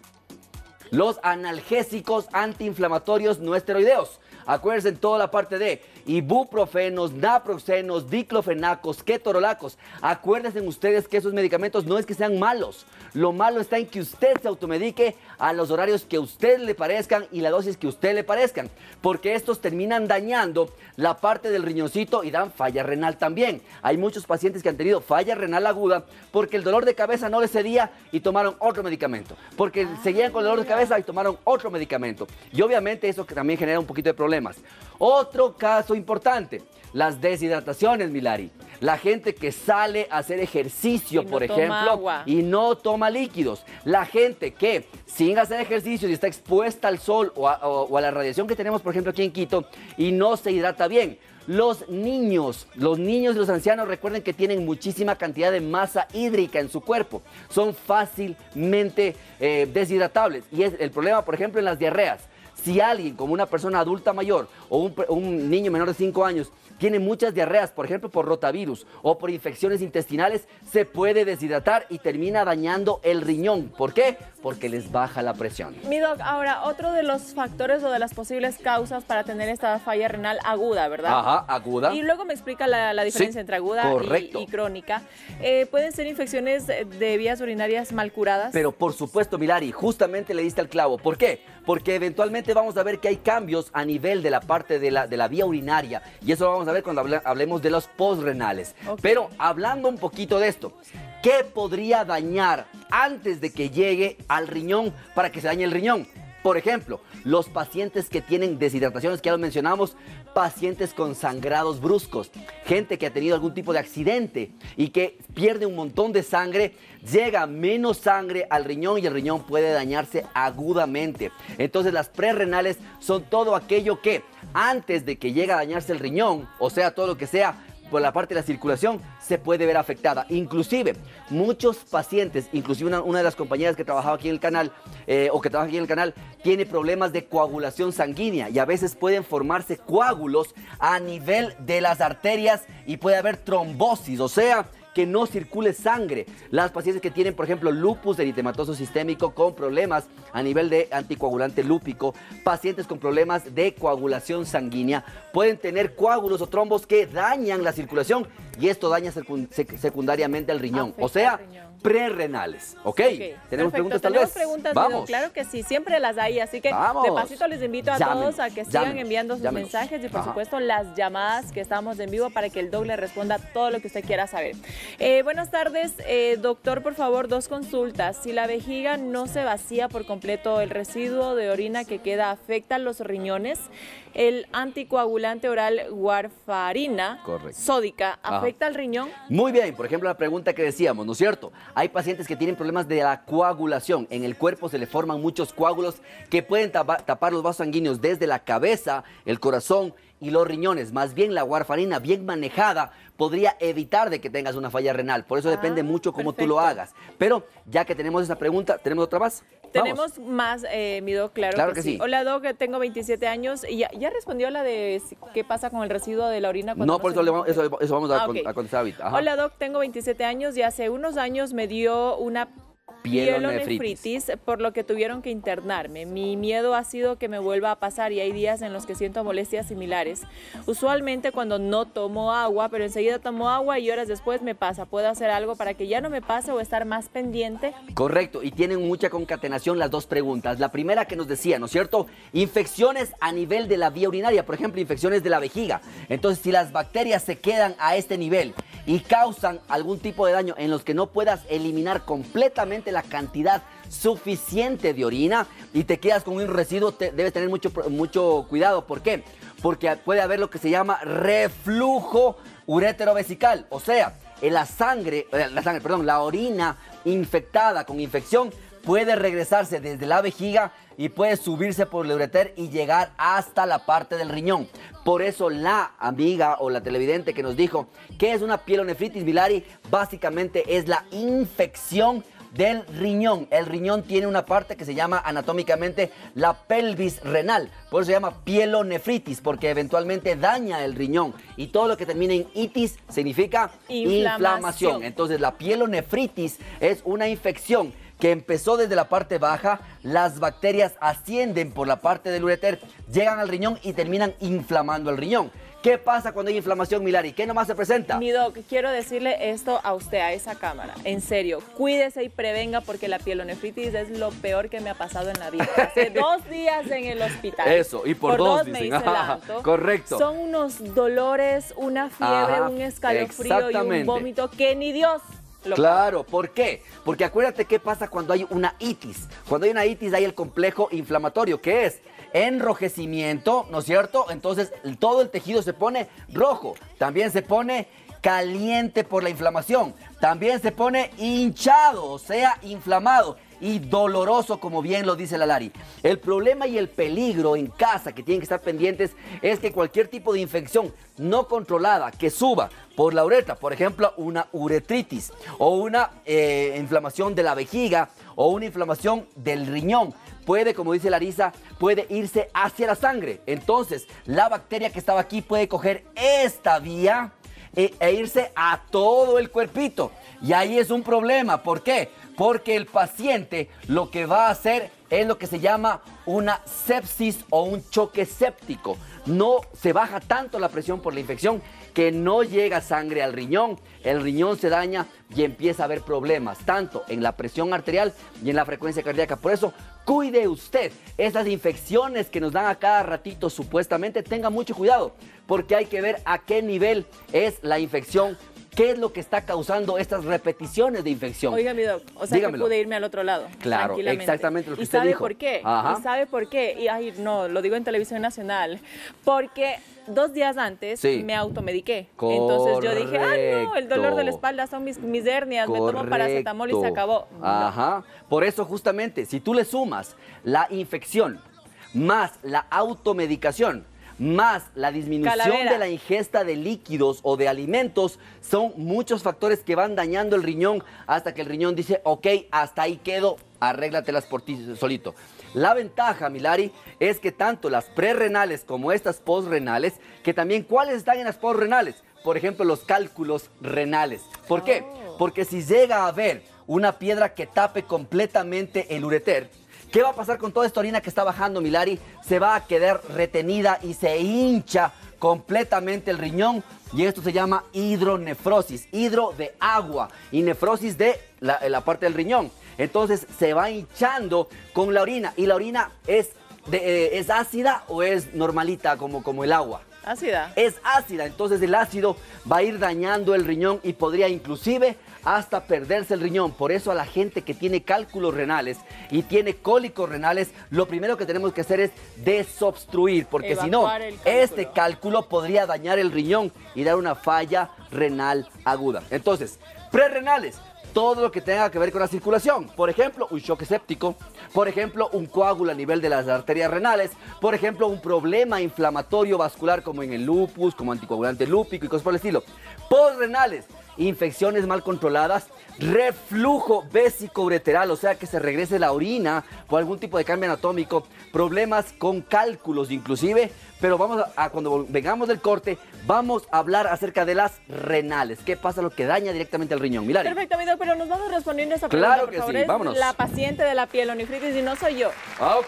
Los analgésicos antiinflamatorios no esteroideos. Acuérdense en toda la parte de ibuprofenos, naproxenos, diclofenacos, ketorolacos. Acuérdense ustedes que esos medicamentos no es que sean malos. Lo malo está en que usted se automedique a los horarios que a usted le parezcan y la dosis que a usted le parezcan. Porque estos terminan dañando la parte del riñoncito y dan falla renal también. Hay muchos pacientes que han tenido falla renal aguda porque el dolor de cabeza no les cedía y tomaron otro medicamento. Porque seguían con el dolor de cabeza y tomaron otro medicamento. Y obviamente eso también genera un poquito de problemas. Otro caso importante, las deshidrataciones, Milari. La gente que sale a hacer ejercicio, Y no por toma ejemplo, agua. y no toma líquidos. La gente que sin hacer ejercicio y está expuesta al sol o a la radiación que tenemos, por ejemplo, aquí en Quito, y no se hidrata bien. Los niños y los ancianos, recuerden que tienen muchísima cantidad de masa hídrica en su cuerpo. Son fácilmente deshidratables. Y es el problema, por ejemplo, en las diarreas. Si alguien, como una persona adulta mayor o un niño menor de 5 años, tiene muchas diarreas, por ejemplo por rotavirus o por infecciones intestinales, se puede deshidratar y termina dañando el riñón. ¿Por qué? Porque les baja la presión. Mi doc, ahora, otro de los factores o de las posibles causas para tener esta falla renal aguda, ¿verdad? Ajá, aguda. Y luego me explica la diferencia Sí, entre aguda correcto. y crónica. ¿Pueden ser infecciones de vías urinarias mal curadas? Pero por supuesto, Milari, justamente le diste al clavo. ¿Por qué? Porque eventualmente vamos a ver que hay cambios a nivel de la parte de la vía urinaria. Y eso lo vamos a ver cuando hablemos de los postrenales. Ok. Pero hablando un poquito de esto, ¿qué podría dañar antes de que llegue al riñón para que se dañe el riñón? Por ejemplo, los pacientes que tienen deshidrataciones, que ya lo mencionamos, pacientes con sangrados bruscos, gente que ha tenido algún tipo de accidente y que pierde un montón de sangre, llega menos sangre al riñón y el riñón puede dañarse agudamente. Entonces las prerrenales son todo aquello que antes de que llegue a dañarse el riñón, o sea, todo lo que sea por la parte de la circulación, se puede ver afectada. Inclusive, muchos pacientes, inclusive una de las compañeras que trabajaba aquí en el canal, tiene problemas de coagulación sanguínea y a veces pueden formarse coágulos a nivel de las arterias y puede haber trombosis, o sea, que no circule sangre. Las pacientes que tienen, por ejemplo, lupus eritematoso sistémico con problemas a nivel de anticoagulante lúpico, pacientes con problemas de coagulación sanguínea, pueden tener coágulos o trombos que dañan la circulación y esto daña secundariamente al riñón, Afecta o sea, al riñón. prerrenales. ¿Ok? ¿Tenemos perfecto. preguntas tal ¿Tenemos vez? preguntas, Vamos. Mido? Claro que sí, siempre las hay, así que Vamos. de pasito les invito a Llámenos, todos a que sigan llámenos, enviando sus llámenos. mensajes y por Ajá. supuesto las llamadas que estamos en vivo para que el doc le responda todo lo que usted quiera saber. Buenas tardes, doctor, por favor, 2 consultas. Si la vejiga no se vacía por completo, el residuo de orina que queda afecta a los riñones, el anticoagulante oral warfarina Correcto. sódica Ajá. afecta al riñón. Muy bien, por ejemplo, la pregunta que decíamos, ¿no es cierto? Hay pacientes que tienen problemas de la coagulación. En el cuerpo se le forman muchos coágulos que pueden tapar los vasos sanguíneos desde la cabeza, el corazón y los riñones. Más bien la warfarina bien manejada podría evitar de que tengas una falla renal. Por eso depende mucho cómo tú lo perfecto. hagas. Pero ya que tenemos esa pregunta, ¿tenemos otra más? Vamos. Tenemos más, mi doc, claro que sí. Hola, doc, tengo 27 años. Y ya respondió la de qué pasa con el residuo de la orina cuando No, por eso vamos a ok. contestar ahorita. Ajá. Hola, doc, tengo 27 años y hace unos años me dio una pielonefritis, por lo que tuvieron que internarme. Mi miedo ha sido que me vuelva a pasar y hay días en los que siento molestias similares. Usualmente cuando no tomo agua, pero enseguida tomo agua y horas después me pasa. ¿Puedo hacer algo para que ya no me pase o estar más pendiente? Correcto, y tienen mucha concatenación las dos preguntas. La primera que nos decía, ¿no es cierto? Infecciones a nivel de la vía urinaria, por ejemplo, infecciones de la vejiga. Entonces, si las bacterias se quedan a este nivel y causan algún tipo de daño en los que no puedas eliminar completamente la cantidad suficiente de orina y te quedas con un residuo, debes tener mucho cuidado. ¿Por qué? Porque puede haber lo que se llama reflujo ureterovesical, o sea, la orina infectada con infección puede regresarse desde la vejiga y puede subirse por el ureter y llegar hasta la parte del riñón. Por eso la amiga o la televidente que nos dijo que es una pielonefritis biliar, básicamente es la infección del riñón. El riñón tiene una parte que se llama anatómicamente la pelvis renal. Por eso se llama pielonefritis, porque eventualmente daña el riñón. Y todo lo que termina en itis significa inflamación. Entonces la pielonefritis es una infección que empezó desde la parte baja, las bacterias ascienden por la parte del ureter, llegan al riñón y terminan inflamando el riñón. ¿Qué pasa cuando hay inflamación, Milari? ¿Qué nomás se presenta? Mi doc, quiero decirle esto a usted, a esa cámara. En serio, cuídese y prevenga porque la pielonefritis es lo peor que me ha pasado en la vida. Hace 2 días en el hospital. Eso, y por dos me dicen. hice el alto. Correcto. Son unos dolores, una fiebre, un escalofrío y un vómito que ni Dios lo Claro, ¿por qué? Porque acuérdate qué pasa cuando hay una itis. Cuando hay una itis hay el complejo inflamatorio, que es enrojecimiento, ¿no es cierto? Entonces todo el tejido se pone rojo, también se pone caliente por la inflamación, también se pone hinchado, o sea, inflamado y doloroso, como bien lo dice la Lari. El problema y el peligro en casa que tienen que estar pendientes es que cualquier tipo de infección no controlada que suba por la uretra, por ejemplo, una uretritis o una inflamación de la vejiga o una inflamación del riñón, puede, como dice Larisa, puede irse hacia la sangre. Entonces, la bacteria que estaba aquí puede coger esta vía e irse a todo el cuerpito. Y ahí es un problema. ¿Por qué? Porque el paciente lo que va a hacer es lo que se llama una sepsis o un choque séptico. No se baja tanto la presión por la infección que no llega sangre al riñón, el riñón se daña y empieza a haber problemas, tanto en la presión arterial y en la frecuencia cardíaca. Por eso, cuide usted esas infecciones que nos dan a cada ratito, supuestamente, tenga mucho cuidado, porque hay que ver a qué nivel es la infección, qué es lo que está causando estas repeticiones de infección. Oiga, mi doc, o sea, Dígamelo. que pude irme al otro lado. Claro, exactamente lo que usted dijo. dijo. ¿Por qué? Ajá. ¿Y sabe por qué? Y ay, no, lo digo en Televisión Nacional. Porque 2 días antes me automediqué. Entonces yo dije, no, el dolor de la espalda son mis hernias, me tomo paracetamol y se acabó. No. Ajá. Por eso justamente, si tú le sumas la infección más la automedicación, más la disminución de la ingesta de líquidos o de alimentos, son muchos factores que van dañando el riñón hasta que el riñón dice, ok, hasta ahí quedo, arréglatelas por ti solito. La ventaja, Milari, es que tanto las prerrenales como estas postrenales, que también, ¿cuáles están en las postrenales? Por ejemplo, los cálculos renales. ¿Por qué? Porque si llega a haber una piedra que tape completamente el ureter, ¿qué va a pasar con toda esta orina que está bajando, Milari? Se va a quedar retenida y se hincha completamente el riñón y esto se llama hidronefrosis, hidro de agua y nefrosis de la parte del riñón. Entonces se va hinchando con la orina y la orina ¿es ácida o es normalita como el agua? Ácida. Es ácida, entonces el ácido va a ir dañando el riñón y podría inclusive hasta perderse el riñón. Por eso a la gente que tiene cálculos renales y tiene cólicos renales, lo primero que tenemos que hacer es desobstruir, porque si no, este cálculo podría dañar el riñón y dar una falla renal aguda. Entonces, prerrenales, todo lo que tenga que ver con la circulación. Por ejemplo, un choque séptico. Por ejemplo, un coágulo a nivel de las arterias renales. Por ejemplo, un problema inflamatorio vascular como en el lupus, como anticoagulante lúpico y cosas por el estilo. Postrenales, infecciones mal controladas, reflujo vésico-ureteral, o sea que se regrese la orina por algún tipo de cambio anatómico, problemas con cálculos inclusive, pero vamos a cuando vengamos del corte, vamos a hablar acerca de las renales. ¿Qué pasa? Lo que daña directamente al riñón, Milari. Perfecto, amigo, pero nos vamos respondiendo a esa pregunta, claro por que favor. sí, vámonos. Es la paciente de la pielonefritis y no soy yo.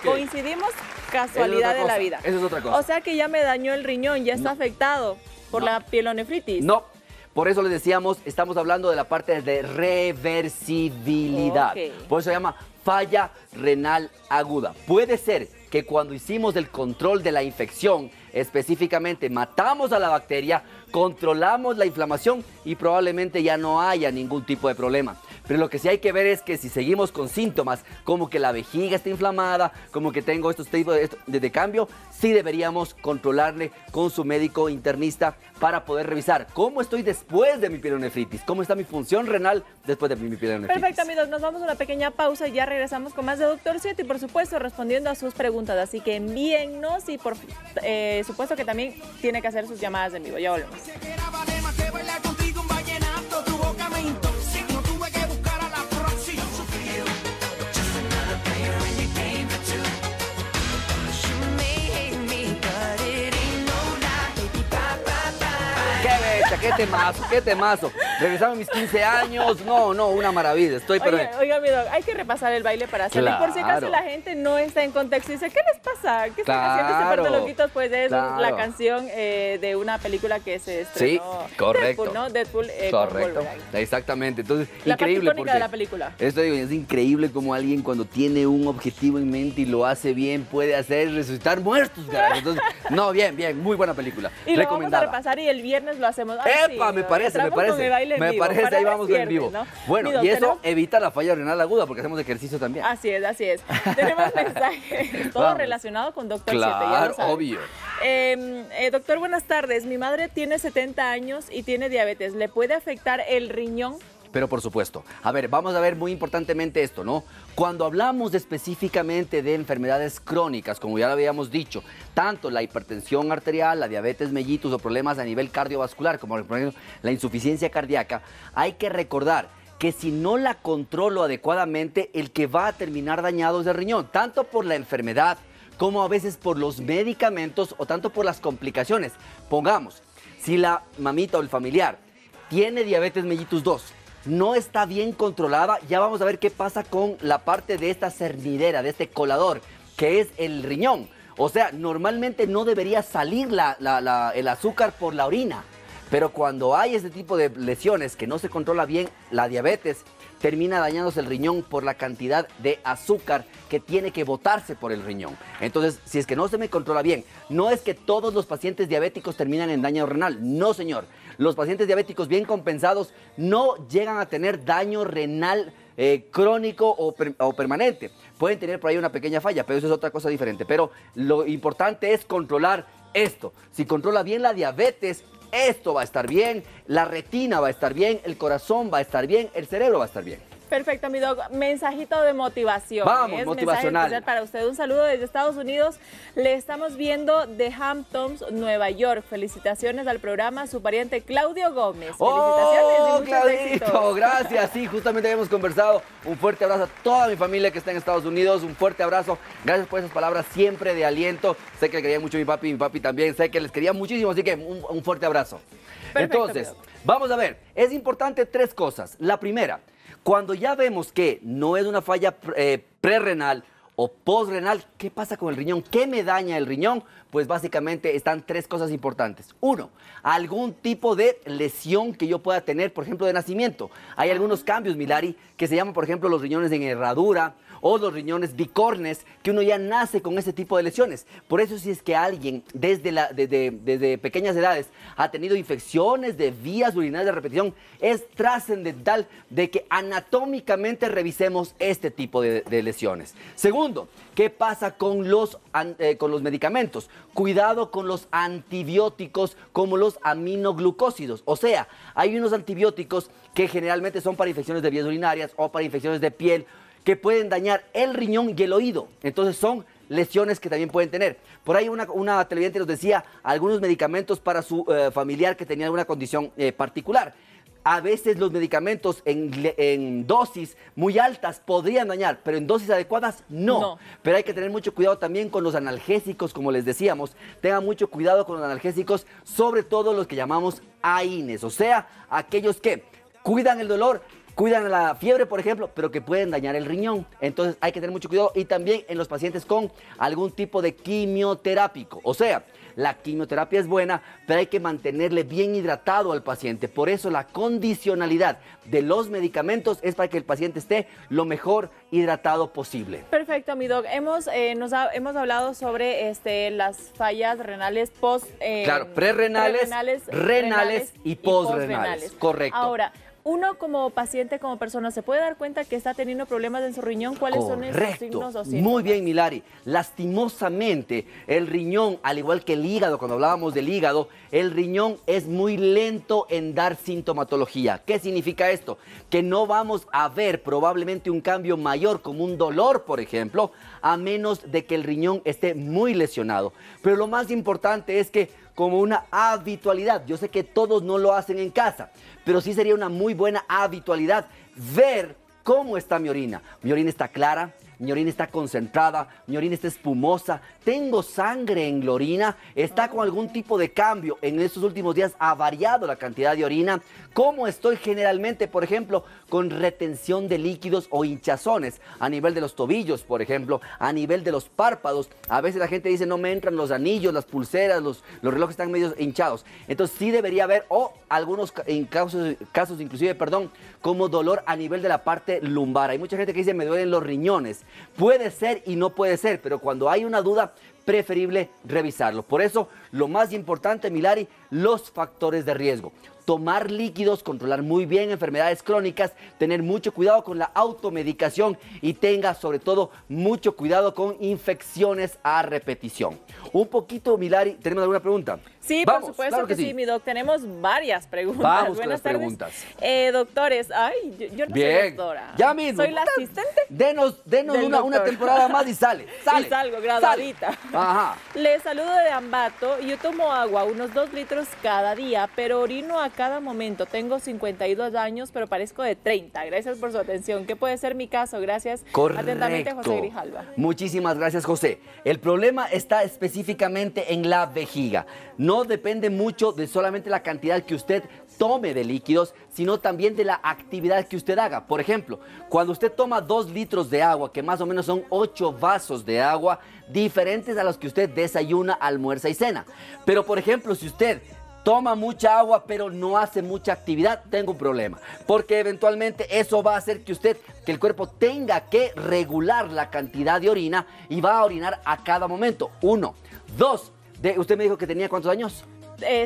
Coincidimos, casualidad de la vida. Eso es otra cosa. O sea que ya me dañó el riñón, ya está afectado por la pielonefritis. No. Por eso les decíamos, estamos hablando de la parte de reversibilidad. Por eso se llama falla renal aguda. Puede ser que cuando hicimos el control de la infección, específicamente matamos a la bacteria, controlamos la inflamación y probablemente ya no haya ningún tipo de problema. Pero lo que sí hay que ver es que si seguimos con síntomas como que la vejiga está inflamada, como que tengo estos tipos de cambio, sí deberíamos controlarle con su médico internista para poder revisar cómo estoy después de mi pielonefritis, cómo está mi función renal después de mi pielonefritis. Perfecto, amigos, nos vamos a una pequeña pausa y ya regresamos con más de Dr. Siete y por supuesto respondiendo a sus preguntas. Así que envíennos y por supuesto que también tiene que hacer sus llamadas en vivo. Ya volvemos. Qué temazo, qué temazo. Regresamos a mis 15 años. No, una maravilla. Oiga, mi doc, hay que repasar el baile para salir. Por si acaso la gente no está en contexto y dice, ¿qué les pasa? ¿Qué están haciendo este par de loquitos? Pues es la canción de una película que se estrenó. Sí, correcto. Deadpool, ¿no? Deadpool correcto. Exactamente. Entonces, la increíble. Porque de la película. Esto digo, es increíble como alguien cuando tiene un objetivo en mente y lo hace bien, puede hacer resucitar muertos. Entonces, no, bien, muy buena película. Y lo vamos a repasar y el viernes lo hacemos. ¡Epa! Sí, me parece. Ahí vamos en vivo. ¿No? Bueno, y eso evita la falla renal aguda porque hacemos ejercicio también. Así es. Tenemos mensajes, todo relacionado con Dr. Claro, obvio. Doctor, buenas tardes. Mi madre tiene 70 años y tiene diabetes. ¿Le puede afectar el riñón? Pero por supuesto. A ver, vamos a ver muy importantemente esto, ¿no? Cuando hablamos específicamente de enfermedades crónicas, como ya lo habíamos dicho, tanto la hipertensión arterial, la diabetes mellitus o problemas a nivel cardiovascular, como por ejemplo la insuficiencia cardíaca, hay que recordar que si no la controlo adecuadamente, el que va a terminar dañado es el riñón, tanto por la enfermedad como a veces por los medicamentos o tanto por las complicaciones. Pongamos, si la mamita o el familiar tiene diabetes mellitus 2, no está bien controlada, ya vamos a ver qué pasa con la parte de esta cernidera, de este colador, que es el riñón. O sea, normalmente no debería salir el azúcar por la orina, pero cuando hay este tipo de lesiones que no se controla bien, la diabetes termina dañándose el riñón por la cantidad de azúcar que tiene que botarse por el riñón. Entonces, si es que no se me controla bien, no es que todos los pacientes diabéticos terminan en daño renal, no señor. Los pacientes diabéticos bien compensados no llegan a tener daño renal crónico o permanente. Pueden tener por ahí una pequeña falla, pero eso es otra cosa diferente. Pero lo importante es controlar esto. Si controla bien la diabetes, esto va a estar bien, la retina va a estar bien, el corazón va a estar bien, el cerebro va a estar bien. Perfecto, mi doc. Mensajito de motivación. Vamos, motivacional. Mensaje especial para usted. Un saludo desde Estados Unidos. Le estamos viendo de Hamptons, Nueva York. Felicitaciones al programa. Su pariente Claudio Gómez. Felicitaciones y muchos Claudito, éxitos. Gracias. Sí, justamente habíamos conversado. Un fuerte abrazo a toda mi familia que está en Estados Unidos. Un fuerte abrazo. Gracias por esas palabras siempre de aliento. Sé que le quería mucho a mi papi también. Sé que les quería muchísimo, así que un fuerte abrazo. Perfecto, entonces, vamos a ver. Es importante tres cosas. La primera, cuando ya vemos que no es una falla prerrenal o postrenal, ¿qué pasa con el riñón? ¿Qué me daña el riñón? Pues básicamente están tres cosas importantes. Uno, algún tipo de lesión que yo pueda tener, por ejemplo, de nacimiento. Hay algunos cambios, Milari, que se llaman, por ejemplo, los riñones en herradura o los riñones bicornes, que uno ya nace con ese tipo de lesiones. Por eso si es que alguien desde pequeñas edades ha tenido infecciones de vías urinarias de repetición, es trascendental de que anatómicamente revisemos este tipo de lesiones. Segundo, ¿qué pasa con los medicamentos? Cuidado con los antibióticos como los aminoglucósidos. O sea, hay unos antibióticos que generalmente son para infecciones de vías urinarias o para infecciones de piel, que pueden dañar el riñón y el oído. Entonces son lesiones que también pueden tener. Por ahí una televidente nos decía algunos medicamentos para su familiar que tenía alguna condición particular. A veces los medicamentos en dosis muy altas podrían dañar, pero en dosis adecuadas no. Pero hay que tener mucho cuidado también con los analgésicos, como les decíamos. Tengan mucho cuidado con los analgésicos, sobre todo los que llamamos AINES, o sea, aquellos que cuidan el dolor cuidan la fiebre, por ejemplo, pero que pueden dañar el riñón. Entonces hay que tener mucho cuidado, y también en los pacientes con algún tipo de quimioterápico. O sea, la quimioterapia es buena, pero hay que mantenerle bien hidratado al paciente. Por eso la condicionalidad de los medicamentos es para que el paciente esté lo mejor hidratado posible. Perfecto, mi doc. Hemos hablado sobre las fallas renales claro, prerrenales, renales y posrenales. Correcto. Ahora, uno como paciente, como persona, ¿se puede dar cuenta que está teniendo problemas en su riñón? ¿Cuáles son esos signos o síntomas? Muy bien, Milari. Lastimosamente, el riñón, al igual que el hígado, cuando hablábamos del hígado, el riñón es muy lento en dar sintomatología. ¿Qué significa esto? Que no vamos a ver probablemente un cambio mayor, como un dolor, por ejemplo, a menos de que el riñón esté muy lesionado. Pero lo más importante es que, como una habitualidad, yo sé que todos no lo hacen en casa, pero sí sería una muy buena habitualidad ver cómo está mi orina. Mi orina está clara, mi orina está concentrada, mi orina está espumosa, tengo sangre en la orina, está con algún tipo de cambio. En estos últimos días ha variado la cantidad de orina. ¿Cómo estoy generalmente, por ejemplo, con retención de líquidos o hinchazones a nivel de los tobillos, por ejemplo, a nivel de los párpados? A veces la gente dice no me entran los anillos, las pulseras, los relojes están medio hinchados. Entonces sí debería haber, o algunos casos inclusive, como dolor a nivel de la parte lumbar. Hay mucha gente que dice me duelen los riñones. Puede ser y no puede ser, pero cuando hay una duda, preferible revisarlo. Por eso, lo más importante, Milari, los factores de riesgo. Tomar líquidos, controlar muy bien enfermedades crónicas, tener mucho cuidado con la automedicación y tenga sobre todo mucho cuidado con infecciones a repetición. Un poquito, Milari, ¿tenemos alguna pregunta? Sí, vamos, por supuesto claro que sí, mi doc. Tenemos varias preguntas. Vamos Buenas con las tardes. preguntas. Doctores, yo no Bien. soy doctora. Ya mismo. Soy la asistente. Denos una temporada más y sale. Y salgo graduadita. Ajá. Les saludo de Ambato. Yo tomo agua unos 2 litros cada día, pero orino a cada momento. Tengo 52 años, pero parezco de 30. Gracias por su atención. ¿Qué puede ser mi caso? Gracias. Correcto. Atentamente, José Grijalva. Muchísimas gracias, José. El problema está específicamente en la vejiga. No depende mucho de solamente la cantidad que usted tome de líquidos, sino también de la actividad que usted haga. Por ejemplo, cuando usted toma 2 litros de agua, que más o menos son 8 vasos de agua, diferentes a los que usted desayuna, almuerza y cena. Pero, por ejemplo, si usted toma mucha agua pero no hace mucha actividad, tengo un problema, porque eventualmente eso va a hacer que el cuerpo tenga que regular la cantidad de orina y va a orinar a cada momento. 1, 2, usted me dijo que tenía ¿cuántos años?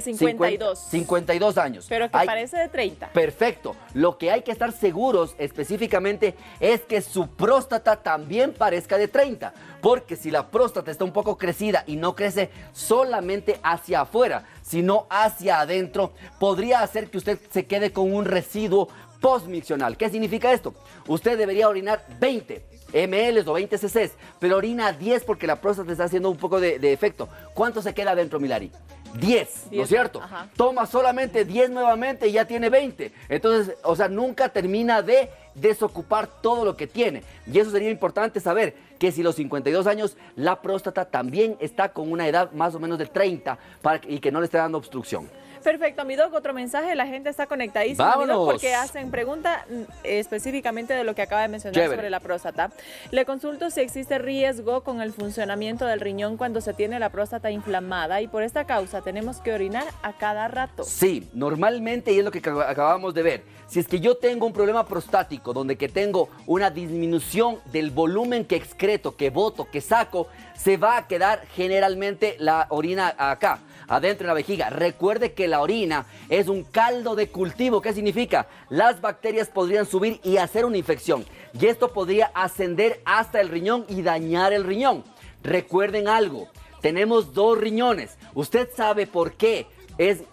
52. 52 años. Pero que parece de 30. Perfecto. Lo que hay que estar seguros específicamente es que su próstata también parezca de 30. Porque si la próstata está un poco crecida y no crece solamente hacia afuera, sino hacia adentro, podría hacer que usted se quede con un residuo postmiccional. ¿Qué significa esto? Usted debería orinar 20 ml o 20 cc, pero orina 10 porque la próstata está haciendo un poco de efecto. ¿Cuánto se queda adentro, Milari? 10, ¿no es cierto? Ajá. Toma solamente 10 nuevamente y ya tiene 20. Entonces, o sea, nunca termina de desocupar todo lo que tiene. Y eso sería importante saber, que si los 52 años, la próstata también está con una edad más o menos de 30 y que no le esté dando obstrucción. Perfecto, mi doc, otro mensaje, la gente está conectadísima, ¡vámonos! Mi doc, porque hacen pregunta específicamente de lo que acaba de mencionar sobre la próstata. Le consulto si existe riesgo con el funcionamiento del riñón cuando se tiene la próstata inflamada y por esta causa tenemos que orinar a cada rato. Sí, normalmente, y es lo que acabamos de ver, si es que yo tengo un problema prostático donde que tengo una disminución del volumen que excreto, que boto, que saco, se va a quedar generalmente la orina acá, adentro en la vejiga. Recuerde que la orina es un caldo de cultivo. ¿Qué significa? Las bacterias podrían subir y hacer una infección. Y esto podría ascender hasta el riñón y dañar el riñón. Recuerden algo, tenemos 2 riñones. Usted sabe por qué es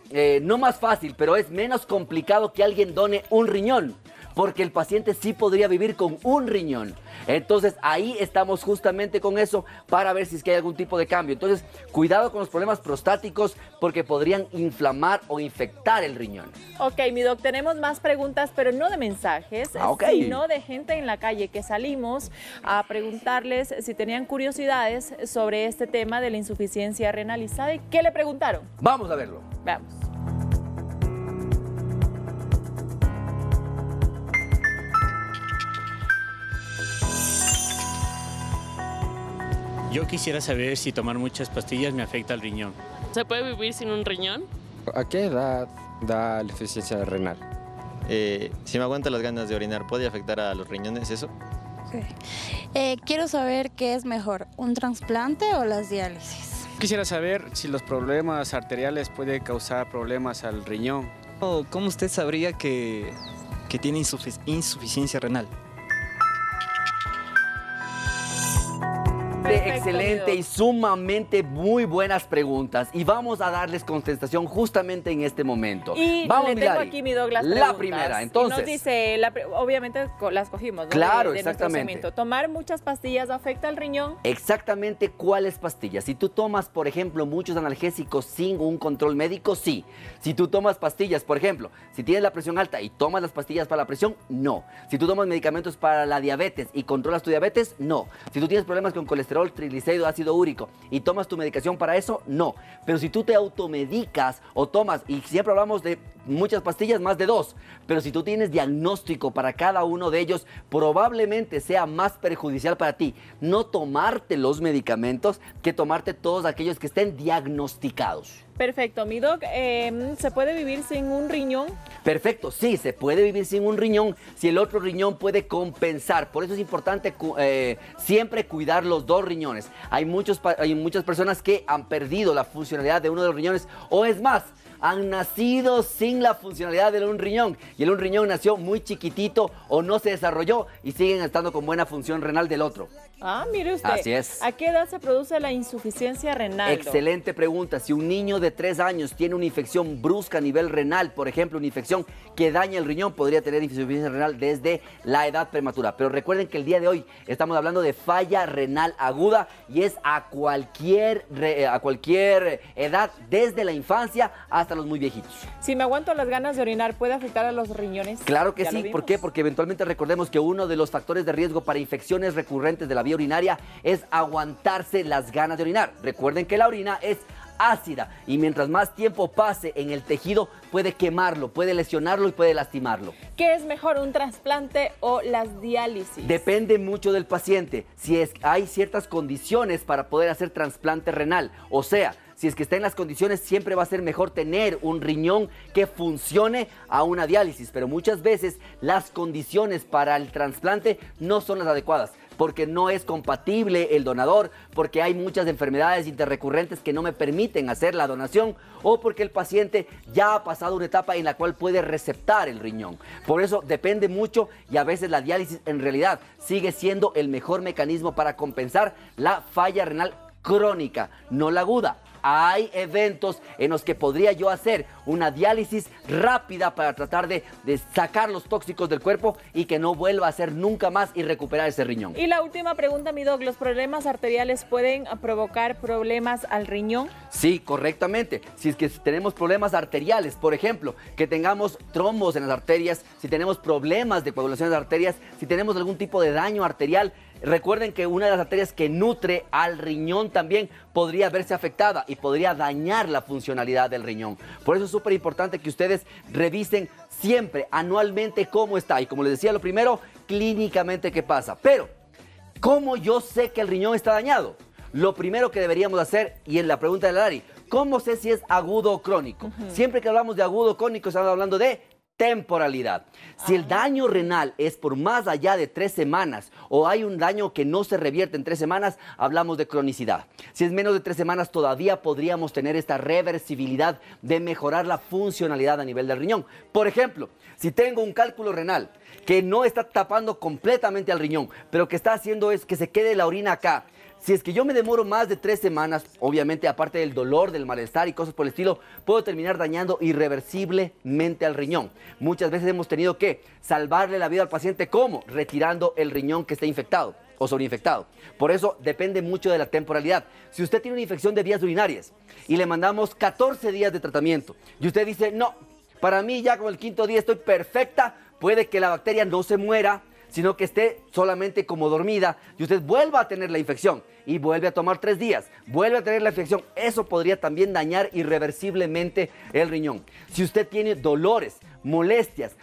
no más fácil, pero es menos complicado que alguien done un riñón. Porque el paciente sí podría vivir con un riñón. Entonces ahí estamos justamente con eso para ver si es que hay algún tipo de cambio. Entonces cuidado con los problemas prostáticos porque podrían inflamar o infectar el riñón. Ok, mi doc, tenemos más preguntas, pero no de mensajes, sino de gente en la calle que salimos a preguntarles si tenían curiosidades sobre este tema de la insuficiencia renal. ¿Y sabe qué le preguntaron? Vamos a verlo. Veamos. Yo quisiera saber si tomar muchas pastillas me afecta al riñón. ¿Se puede vivir sin un riñón? ¿A qué edad da la insuficiencia renal? Si me aguanta las ganas de orinar, ¿puede afectar a los riñones eso? Quiero saber qué es mejor, ¿un trasplante o las diálisis? Quisiera saber si los problemas arteriales pueden causar problemas al riñón. ¿Cómo usted sabría que tiene insuficiencia renal? Perfecto, excelente y sumamente muy buenas preguntas. Y vamos a darles contestación justamente en este momento. Y vamos, le tengo aquí mi Douglas la primera, entonces. Y nos dice, obviamente las cogimos, ¿no? Claro, de exactamente. nuestro segmento. ¿Tomar muchas pastillas afecta al riñón? Exactamente, ¿cuáles pastillas? Si tú tomas, por ejemplo, muchos analgésicos sin un control médico, sí. Si tú tomas pastillas, por ejemplo, si tienes la presión alta y tomas las pastillas para la presión, no. Si tú tomas medicamentos para la diabetes y controlas tu diabetes, no. Si tú tienes problemas con colesterol, triglicéridos, ácido úrico y tomas tu medicación para eso, no. Pero si tú te automedicas o tomas, y siempre hablamos de muchas pastillas, más de 2, pero si tú tienes diagnóstico para cada uno de ellos, probablemente sea más perjudicial para ti no tomarte los medicamentos que tomarte todos aquellos que estén diagnosticados. Perfecto, mi doc, ¿se puede vivir sin un riñón? Perfecto, sí, se puede vivir sin un riñón si el otro riñón puede compensar. Por eso es importante siempre cuidar los dos riñones. Hay muchas personas que han perdido la funcionalidad de uno de los riñones, o es más, han nacido sin la funcionalidad de un riñón, y el un riñón nació muy chiquitito o no se desarrolló y siguen estando con buena función renal del otro. Ah, mire usted. Así es. ¿A qué edad se produce la insuficiencia renal? Excelente pregunta. Si un niño de 3 años tiene una infección brusca a nivel renal, por ejemplo, una infección que daña el riñón, podría tener insuficiencia renal desde la edad prematura. Pero recuerden que el día de hoy estamos hablando de falla renal aguda y es a cualquier edad, desde la infancia hasta los muy viejitos. Si me aguanto las ganas de orinar, ¿puede afectar a los riñones? Claro que sí. ¿Por qué? Porque eventualmente recordemos que uno de los factores de riesgo para infecciones recurrentes de la vía urinaria es aguantarse las ganas de orinar. Recuerden que la orina es ácida y mientras más tiempo pase en el tejido puede quemarlo, puede lesionarlo y puede lastimarlo. ¿Qué es mejor, un trasplante o las diálisis? Depende mucho del paciente. Hay ciertas condiciones para poder hacer trasplante renal, o sea, si es que está en las condiciones, siempre va a ser mejor tener un riñón que funcione a una diálisis, pero muchas veces las condiciones para el trasplante no son las adecuadas, porque no es compatible el donador, porque hay muchas enfermedades interrecurrentes que no me permiten hacer la donación, o porque el paciente ya ha pasado una etapa en la cual puede receptar el riñón. Por eso depende mucho, y a veces la diálisis en realidad sigue siendo el mejor mecanismo para compensar la falla renal crónica, no la aguda. Hay eventos en los que podría yo hacer una diálisis rápida para tratar de sacar los tóxicos del cuerpo y que no vuelva a hacer nunca más y recuperar ese riñón. Y la última pregunta, mi doc, ¿los problemas arteriales pueden provocar problemas al riñón? Sí, correctamente. Si es que tenemos problemas arteriales, por ejemplo, que tengamos trombos en las arterias, si tenemos problemas de coagulación de las arterias, si tenemos algún tipo de daño arterial, recuerden que una de las arterias que nutre al riñón también podría verse afectada y podría dañar la funcionalidad del riñón. Por eso es súper importante que ustedes revisen siempre, anualmente, cómo está. Y como les decía, lo primero, clínicamente qué pasa. Pero, ¿cómo yo sé que el riñón está dañado? Lo primero que deberíamos hacer, y en la pregunta de Lari, ¿cómo sé si es agudo o crónico? Siempre que hablamos de agudo o crónico, estamos hablando de temporalidad. Si el daño renal es por más allá de 3 semanas o hay un daño que no se revierte en 3 semanas, hablamos de cronicidad. Si es menos de 3 semanas, todavía podríamos tener esta reversibilidad de mejorar la funcionalidad a nivel del riñón. Por ejemplo, si tengo un cálculo renal que no está tapando completamente al riñón, pero que está haciendo es que se quede la orina acá. Si es que yo me demoro más de 3 semanas, obviamente aparte del dolor, del malestar y cosas por el estilo, puedo terminar dañando irreversiblemente al riñón. Muchas veces hemos tenido que salvarle la vida al paciente, ¿cómo? Retirando el riñón que esté infectado o sobreinfectado. Por eso depende mucho de la temporalidad. Si usted tiene una infección de vías urinarias y le mandamos 14 días de tratamiento y usted dice, no, para mí ya con el 5.º día estoy perfecta, puede que la bacteria no se muera, sino que esté solamente como dormida y usted vuelva a tener la infección. y vuelve a tomar 3 días, vuelve a tener la infección, eso podría también dañar irreversiblemente el riñón. Si usted tiene dolores, molestias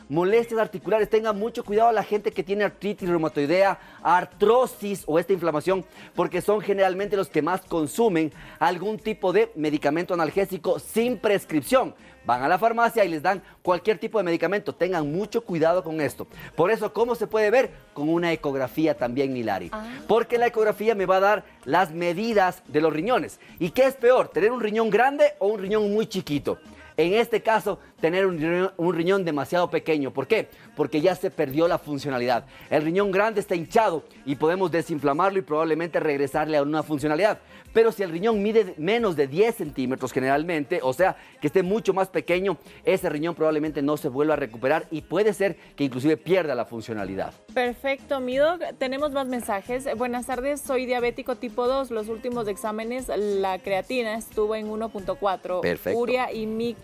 articulares, tenga mucho cuidado a la gente que tiene artritis reumatoidea, artrosis o esta inflamación, porque son generalmente los que más consumen algún tipo de medicamento analgésico sin prescripción. Van a la farmacia y les dan cualquier tipo de medicamento. Tengan mucho cuidado con esto. Por eso, ¿cómo se puede ver? Con una ecografía también, Milari. Porque la ecografía me va a dar las medidas de los riñones. ¿Y qué es peor? ¿Tener un riñón grande o un riñón muy chiquito? En este caso, tener un riñón demasiado pequeño. ¿Por qué? Porque ya se perdió la funcionalidad. El riñón grande está hinchado y podemos desinflamarlo y probablemente regresarle a una funcionalidad. Pero si el riñón mide menos de 10 centímetros generalmente, o sea, que esté mucho más pequeño, ese riñón probablemente no se vuelva a recuperar y puede ser que inclusive pierda la funcionalidad. Perfecto, mi doc. Tenemos más mensajes. Buenas tardes, soy diabético tipo 2. Los últimos exámenes, la creatina estuvo en 1.4. Perfecto. Urea y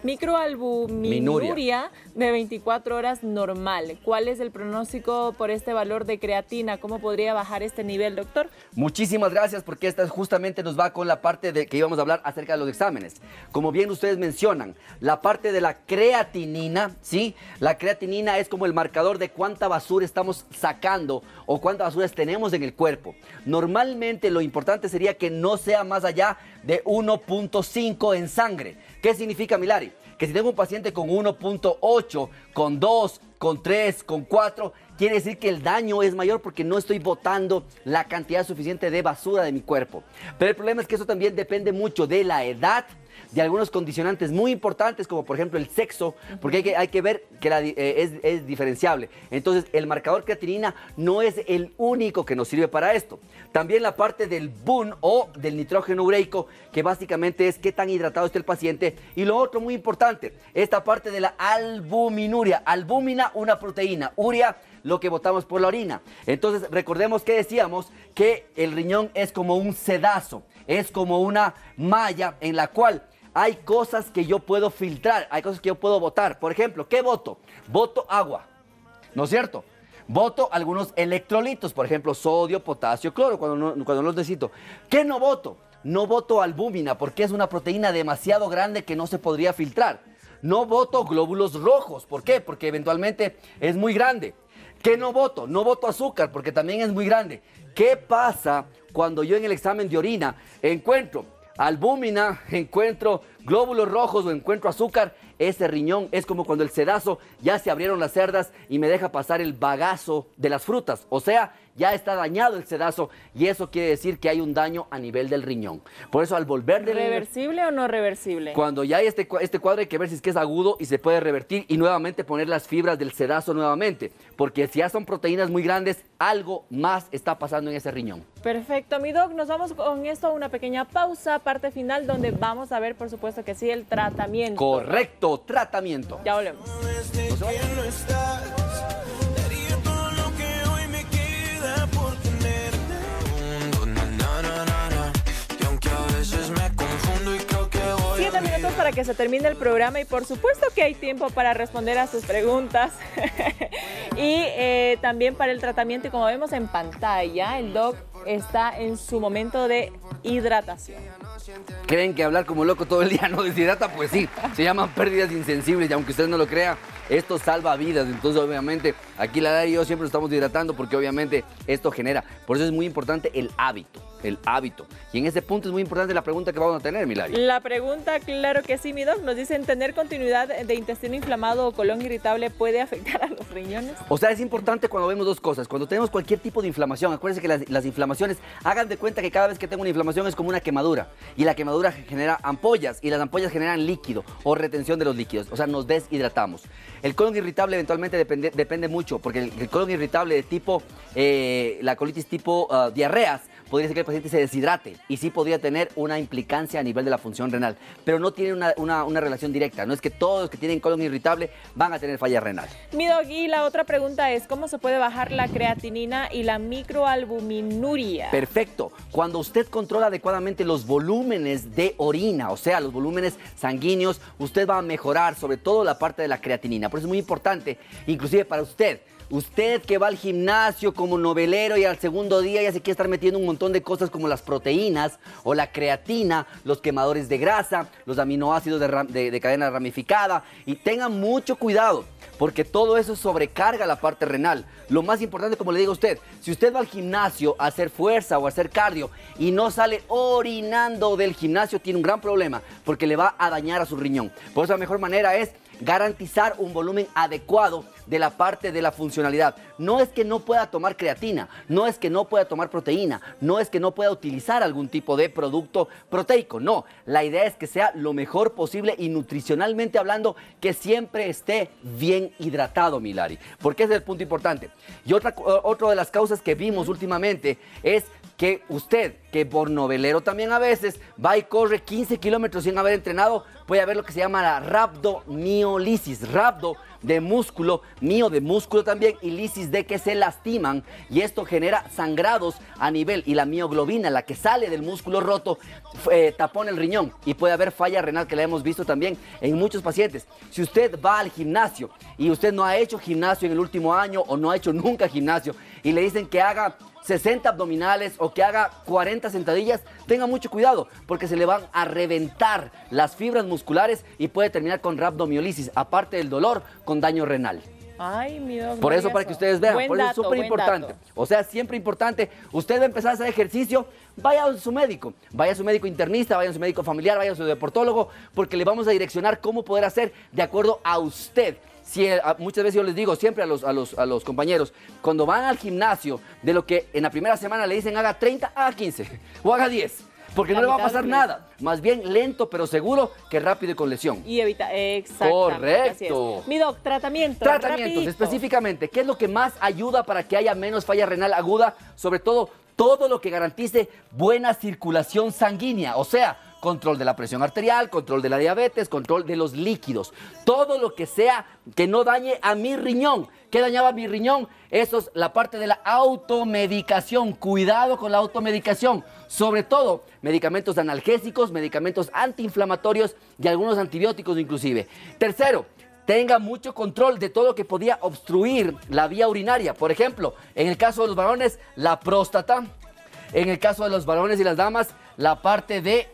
microalbuminuria de 24 horas normal. ¿Cuál es el pronóstico por este valor de creatina? ¿Cómo podría bajar este nivel, doctor? Muchísimas gracias, porque esta justamente nos va con la parte de que íbamos a hablar acerca de los exámenes. Como bien ustedes mencionan, la parte de la creatinina, ¿sí? La creatinina es como el marcador de cuánta basura estamos sacando o cuántas basuras tenemos en el cuerpo. Normalmente lo importante sería que no sea más allá de 1.5 en sangre. ¿Qué significa, Milari? Que si tengo un paciente con 1.8, con 2, con 3, con 4, quiere decir que el daño es mayor porque no estoy botando la cantidad suficiente de basura de mi cuerpo. Pero el problema es que eso también depende mucho de la edad, de algunos condicionantes muy importantes, como por ejemplo el sexo, porque hay que ver que es diferenciable. Entonces, el marcador creatinina no es el único que nos sirve para esto. También la parte del BUN o del nitrógeno ureico, que básicamente es qué tan hidratado está el paciente. Y lo otro muy importante, esta parte de la albuminuria. Albúmina, una proteína. Urea, lo que botamos por la orina. Entonces, recordemos que decíamos que el riñón es como un sedazo, es como una malla en la cual hay cosas que yo puedo filtrar, hay cosas que yo puedo botar. Por ejemplo, ¿qué boto? Boto agua, ¿no es cierto? Boto algunos electrolitos, por ejemplo, sodio, potasio, cloro, cuando los necesito. ¿Qué no boto? No boto albúmina, porque es una proteína demasiado grande que no se podría filtrar. No boto glóbulos rojos, ¿por qué? Porque eventualmente es muy grande. ¿Qué no boto? No boto azúcar, porque también es muy grande. ¿Qué pasa cuando yo en el examen de orina encuentro albúmina, encuentro glóbulos rojos o encuentro azúcar? Ese riñón es como cuando el sedazo ya se abrieron las cerdas y me deja pasar el bagazo de las frutas. O sea, ya está dañado el sedazo y eso quiere decir que hay un daño a nivel del riñón. Por eso al volver del... ¿Reversible o no reversible? Cuando ya hay este cuadro hay que ver si es que es agudo y se puede revertir y nuevamente poner las fibras del sedazo nuevamente. Porque si ya son proteínas muy grandes, algo más está pasando en ese riñón. Perfecto, mi doc. Nos vamos con esto a una pequeña pausa, parte final, donde vamos a ver, por supuesto que sí, el tratamiento. Correcto, tratamiento. Ya volvemos. Para que se termine el programa y por supuesto que hay tiempo para responder a sus preguntas y también para el tratamiento. Y como vemos en pantalla, el doc está en su momento de hidratación. ¿Creen que hablar como loco todo el día no deshidrata? Pues sí, se llaman pérdidas insensibles y aunque usted no lo crea, esto salva vidas. Entonces obviamente aquí la Lara y yo siempre nos estamos hidratando porque obviamente esto genera. Por eso es muy importante el hábito. Y en ese punto es muy importante la pregunta que vamos a tener, Milari. La pregunta, claro que sí, mi doc. Nos dicen, ¿tener continuidad de intestino inflamado o colon irritable puede afectar a los riñones? O sea, es importante cuando vemos dos cosas. Cuando tenemos cualquier tipo de inflamación, acuérdense que las inflamaciones, hagan de cuenta que cada vez que tengo una inflamación es como una quemadura. Y la quemadura genera ampollas y las ampollas generan líquido o retención de los líquidos. O sea, nos deshidratamos. El colon irritable eventualmente depende mucho, porque el colon irritable de tipo, la colitis tipo diarreas, podría ser que el paciente se deshidrate y sí podría tener una implicancia a nivel de la función renal, pero no tiene una relación directa. No es que todos los que tienen colon irritable van a tener falla renal. Mi doc, y la otra pregunta es, ¿cómo se puede bajar la creatinina y la microalbuminuria? Perfecto. Cuando usted controla adecuadamente los volúmenes de orina, o sea, los volúmenes sanguíneos, usted va a mejorar sobre todo la parte de la creatinina. Por eso es muy importante, inclusive para usted, Usted que va al gimnasio como novelero y al segundo día ya se quiere estar metiendo un montón de cosas como las proteínas o la creatina, los quemadores de grasa, los aminoácidos de cadena ramificada. Y tengan mucho cuidado, porque todo eso sobrecarga la parte renal. Lo más importante, como le digo a usted, si usted va al gimnasio a hacer fuerza o a hacer cardio y no sale orinando del gimnasio, tiene un gran problema, porque le va a dañar a su riñón. Por eso la mejor manera es garantizar un volumen adecuado de la parte de la funcionalidad. No es que no pueda tomar creatina, no es que no pueda tomar proteína, no es que no pueda utilizar algún tipo de producto proteico, no. La idea es que sea lo mejor posible y nutricionalmente hablando, que siempre esté bien hidratado, Milari, porque ese es el punto importante. Y otra de las causas que vimos últimamente es que usted, que por novelero también a veces, va y corre 15 kilómetros sin haber entrenado, puede haber lo que se llama la rhabdomiolisis. Rhabdo de músculo, mio de músculo también, y lisis de que se lastiman, y esto genera sangrados a nivel, y la mioglobina, la que sale del músculo roto, tapona el riñón, y puede haber falla renal, que la hemos visto también en muchos pacientes. Si usted va al gimnasio y usted no ha hecho gimnasio en el último año o no ha hecho nunca gimnasio y le dicen que haga 60 abdominales o que haga 40 sentadillas, tenga mucho cuidado, porque se le van a reventar las fibras musculares y puede terminar con rhabdomiolisis, aparte del dolor, con daño renal. Ay, mi Doc, por eso, para que ustedes vean, por eso es súper importante. Dato. O sea, siempre importante, usted va a empezar a hacer ejercicio, vaya a su médico internista, vaya a su médico familiar, vaya a su deportólogo, porque le vamos a direccionar cómo poder hacer de acuerdo a usted. Si, muchas veces yo les digo siempre a los compañeros, cuando van al gimnasio, de lo que en la primera semana le dicen haga 30, haga 15 o haga 10. Porque no le va a pasar nada. Más bien lento, pero seguro, que rápido y con lesión. Y evita, exactamente. Correcto. Mi Doc, tratamientos. Tratamientos, rapidito. Específicamente, ¿qué es lo que más ayuda para que haya menos falla renal aguda? Sobre todo lo que garantice buena circulación sanguínea, o sea, control de la presión arterial, control de la diabetes, control de los líquidos. Todo lo que sea que no dañe a mi riñón. ¿Qué dañaba mi riñón? Eso es la parte de la automedicación. Cuidado con la automedicación. Sobre todo, medicamentos analgésicos, medicamentos antiinflamatorios y algunos antibióticos inclusive. Tercero, tenga mucho control de todo lo que podía obstruir la vía urinaria. Por ejemplo, en el caso de los varones, la próstata. En el caso de los varones y las damas, la parte de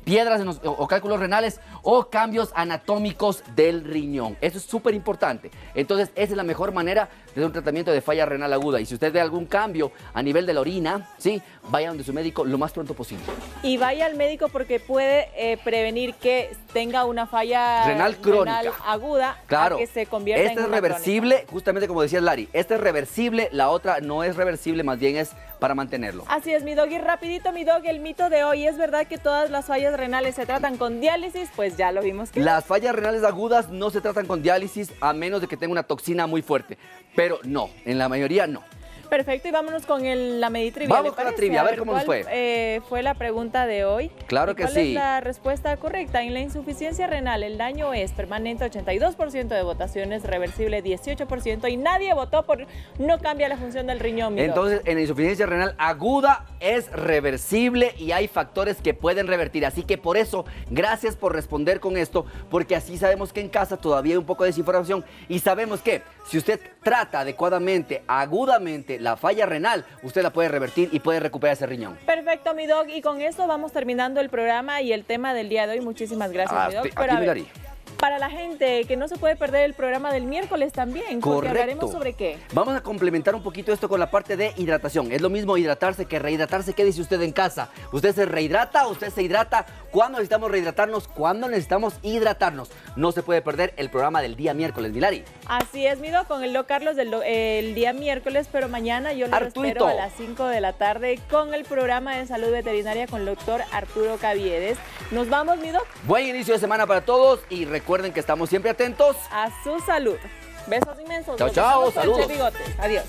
piedras o cálculos renales o cambios anatómicos del riñón. Eso es súper importante. Entonces, esa es la mejor manera de dar un tratamiento de falla renal aguda. Y si usted ve algún cambio a nivel de la orina, ¿sí?, vaya donde su médico lo más pronto posible. Y vaya al médico, porque puede prevenir que tenga una falla renal crónica aguda, claro, a que se convierta en una reversible, crónica. Justamente como decía Lari, esta es reversible, la otra no es reversible, más bien es para mantenerlo. Así es, mi Dog. Y rapidito, mi Dog, el mito de hoy: ¿es verdad que todas las fallas renales se tratan con diálisis? Pues ya lo vimos que las fallas renales agudas no se tratan con diálisis, a menos de que tenga una toxina muy fuerte. Pero no, en la mayoría no. Perfecto, y vámonos con la Meditrivia. Vamos con la trivia, a ver cómo nos fue. Fue la pregunta de hoy. Claro que sí. ¿Cuál es la respuesta correcta? En la insuficiencia renal, el daño es permanente, 82% de votaciones, reversible 18%, y nadie votó por no cambia la función del riñón. Entonces, en la insuficiencia renal aguda es reversible y hay factores que pueden revertir. Así que por eso, gracias por responder con esto, porque así sabemos que en casa todavía hay un poco de desinformación y sabemos que si usted trata adecuadamente, agudamente, la falla renal, usted la puede revertir y puede recuperar ese riñón. Perfecto, mi Dog, y con esto vamos terminando el programa y el tema del día de hoy. Muchísimas gracias, mi Dog. Pero a ver, para la gente que no se puede perder el programa del miércoles también, porque hablaremos sobre qué. Vamos a complementar un poquito esto con la parte de hidratación. Es lo mismo hidratarse que rehidratarse. ¿Qué dice usted en casa? ¿Usted se rehidrata? ¿Usted se hidrata? ¿Cuándo necesitamos rehidratarnos? ¿Cuándo necesitamos hidratarnos? No se puede perder el programa del día miércoles, Milari. Así es, mi Doc, con el Doc Carlos el día miércoles, pero mañana yo lo espero a las 5 de la tarde con el programa de salud veterinaria con el doctor Arturo Caviedes. Nos vamos, mi Doc. Buen inicio de semana para todos y recuerden que estamos siempre atentos a su salud. Besos inmensos. Chao, chao, saludos. Adiós.